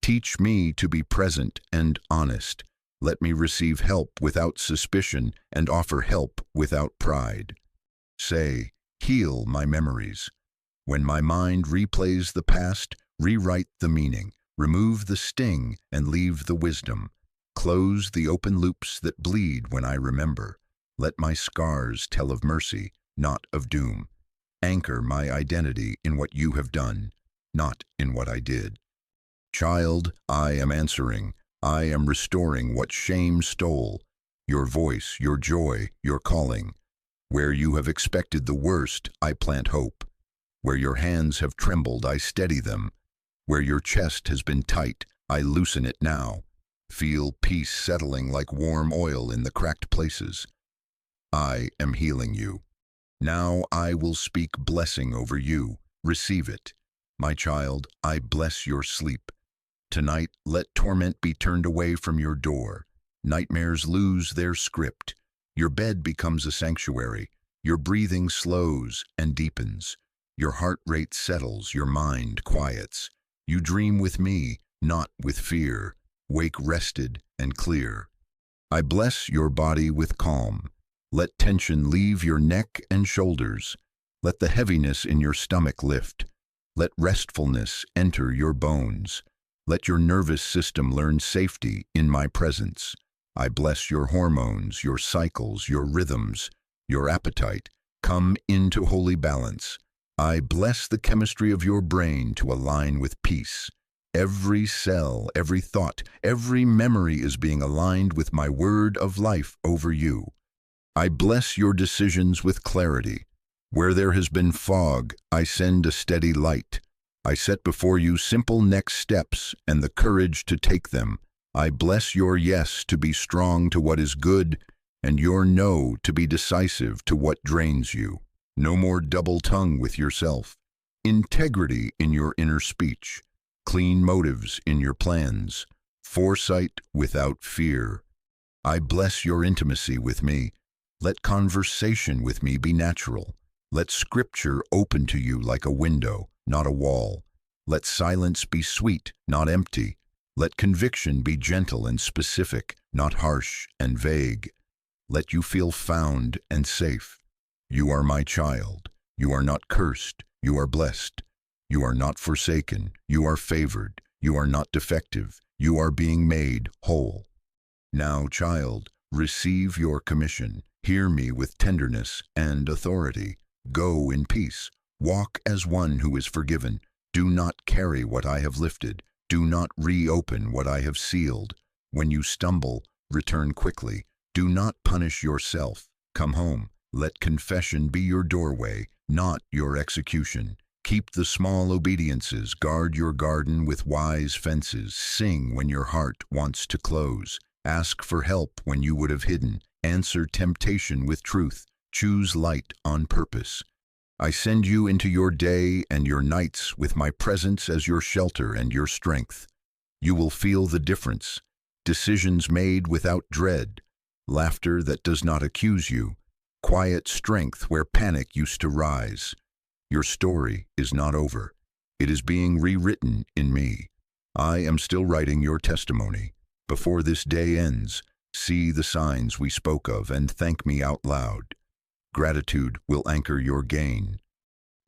Teach me to be present and honest. Let me receive help without suspicion and offer help without pride. Say, heal my memories. When my mind replays the past, rewrite the meaning. Remove the sting and leave the wisdom. Close the open loops that bleed when I remember. Let my scars tell of mercy, not of doom. Anchor my identity in what you have done, not in what I did. Child, I am answering. I am restoring what shame stole. Your voice, your joy, your calling. Where you have expected the worst, I plant hope. Where your hands have trembled, I steady them. Where your chest has been tight, I loosen it now. Feel peace settling like warm oil in the cracked places. I am healing you. Now I will speak blessing over you. Receive it. My child, I bless your sleep. Tonight, let torment be turned away from your door. Nightmares lose their script. Your bed becomes a sanctuary. Your breathing slows and deepens. Your heart rate settles, your mind quiets. You dream with me, not with fear. Wake rested and clear. I bless your body with calm. Let tension leave your neck and shoulders. Let the heaviness in your stomach lift. Let restfulness enter your bones. Let your nervous system learn safety in my presence. I bless your hormones, your cycles, your rhythms, your appetite. Come into holy balance. I bless the chemistry of your brain to align with peace. Every cell, every thought, every memory is being aligned with my word of life over you. I bless your decisions with clarity. Where there has been fog, I send a steady light. I set before you simple next steps and the courage to take them. I bless your yes to be strong to what is good and your no to be decisive to what drains you. No more double tongue with yourself. Integrity in your inner speech. Clean motives in your plans. Foresight without fear. I bless your intimacy with me. Let conversation with me be natural. Let scripture open to you like a window, not a wall. Let silence be sweet, not empty. Let conviction be gentle and specific, not harsh and vague. Let you feel found and safe. You are my child. You are not cursed. You are blessed. You are not forsaken. You are favored. You are not defective. You are being made whole. Now, child, receive your commission. Hear me with tenderness and authority. Go in peace. Walk as one who is forgiven. Do not carry what I have lifted. Do not reopen what I have sealed. When you stumble, return quickly. Do not punish yourself. Come home. Let confession be your doorway, not your execution. Keep the small obediences. Guard your garden with wise fences. Sing when your heart wants to close. Ask for help when you would have hidden. Answer temptation with truth. Choose light on purpose. I send you into your day and your nights with my presence as your shelter and your strength. You will feel the difference. Decisions made without dread. Laughter that does not accuse you. Quiet strength where panic used to rise. Your story is not over. It is being rewritten in me. I am still writing your testimony. Before this day ends, see the signs we spoke of and thank me out loud. Gratitude will anchor your gain.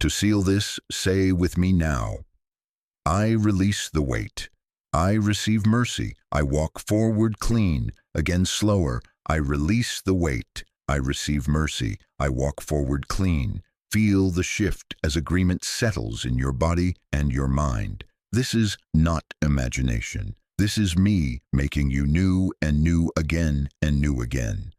To seal this, say with me now, I release the weight. I receive mercy. I walk forward clean. Again slower. I release the weight. I receive mercy. I walk forward clean. Feel the shift as agreement settles in your body and your mind. This is not imagination. This is me making you new and new again and new again.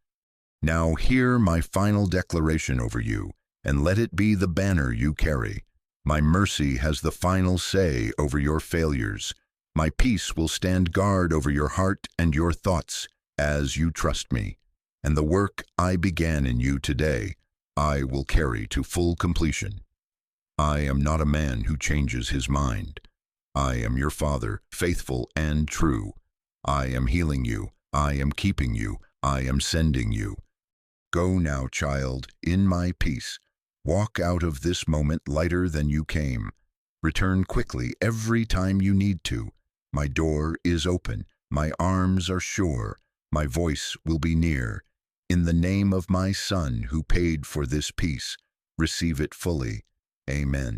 Now hear my final declaration over you, and let it be the banner you carry. My mercy has the final say over your failures. My peace will stand guard over your heart and your thoughts as you trust me. And the work I began in you today, I will carry to full completion. I am not a man who changes his mind. I am your Father, faithful and true. I am healing you. I am keeping you. I am sending you. Go now, child, in my peace. Walk out of this moment lighter than you came. Return quickly every time you need to. My door is open. My arms are sure. My voice will be near. In the name of my Son who paid for this peace, receive it fully. Amen.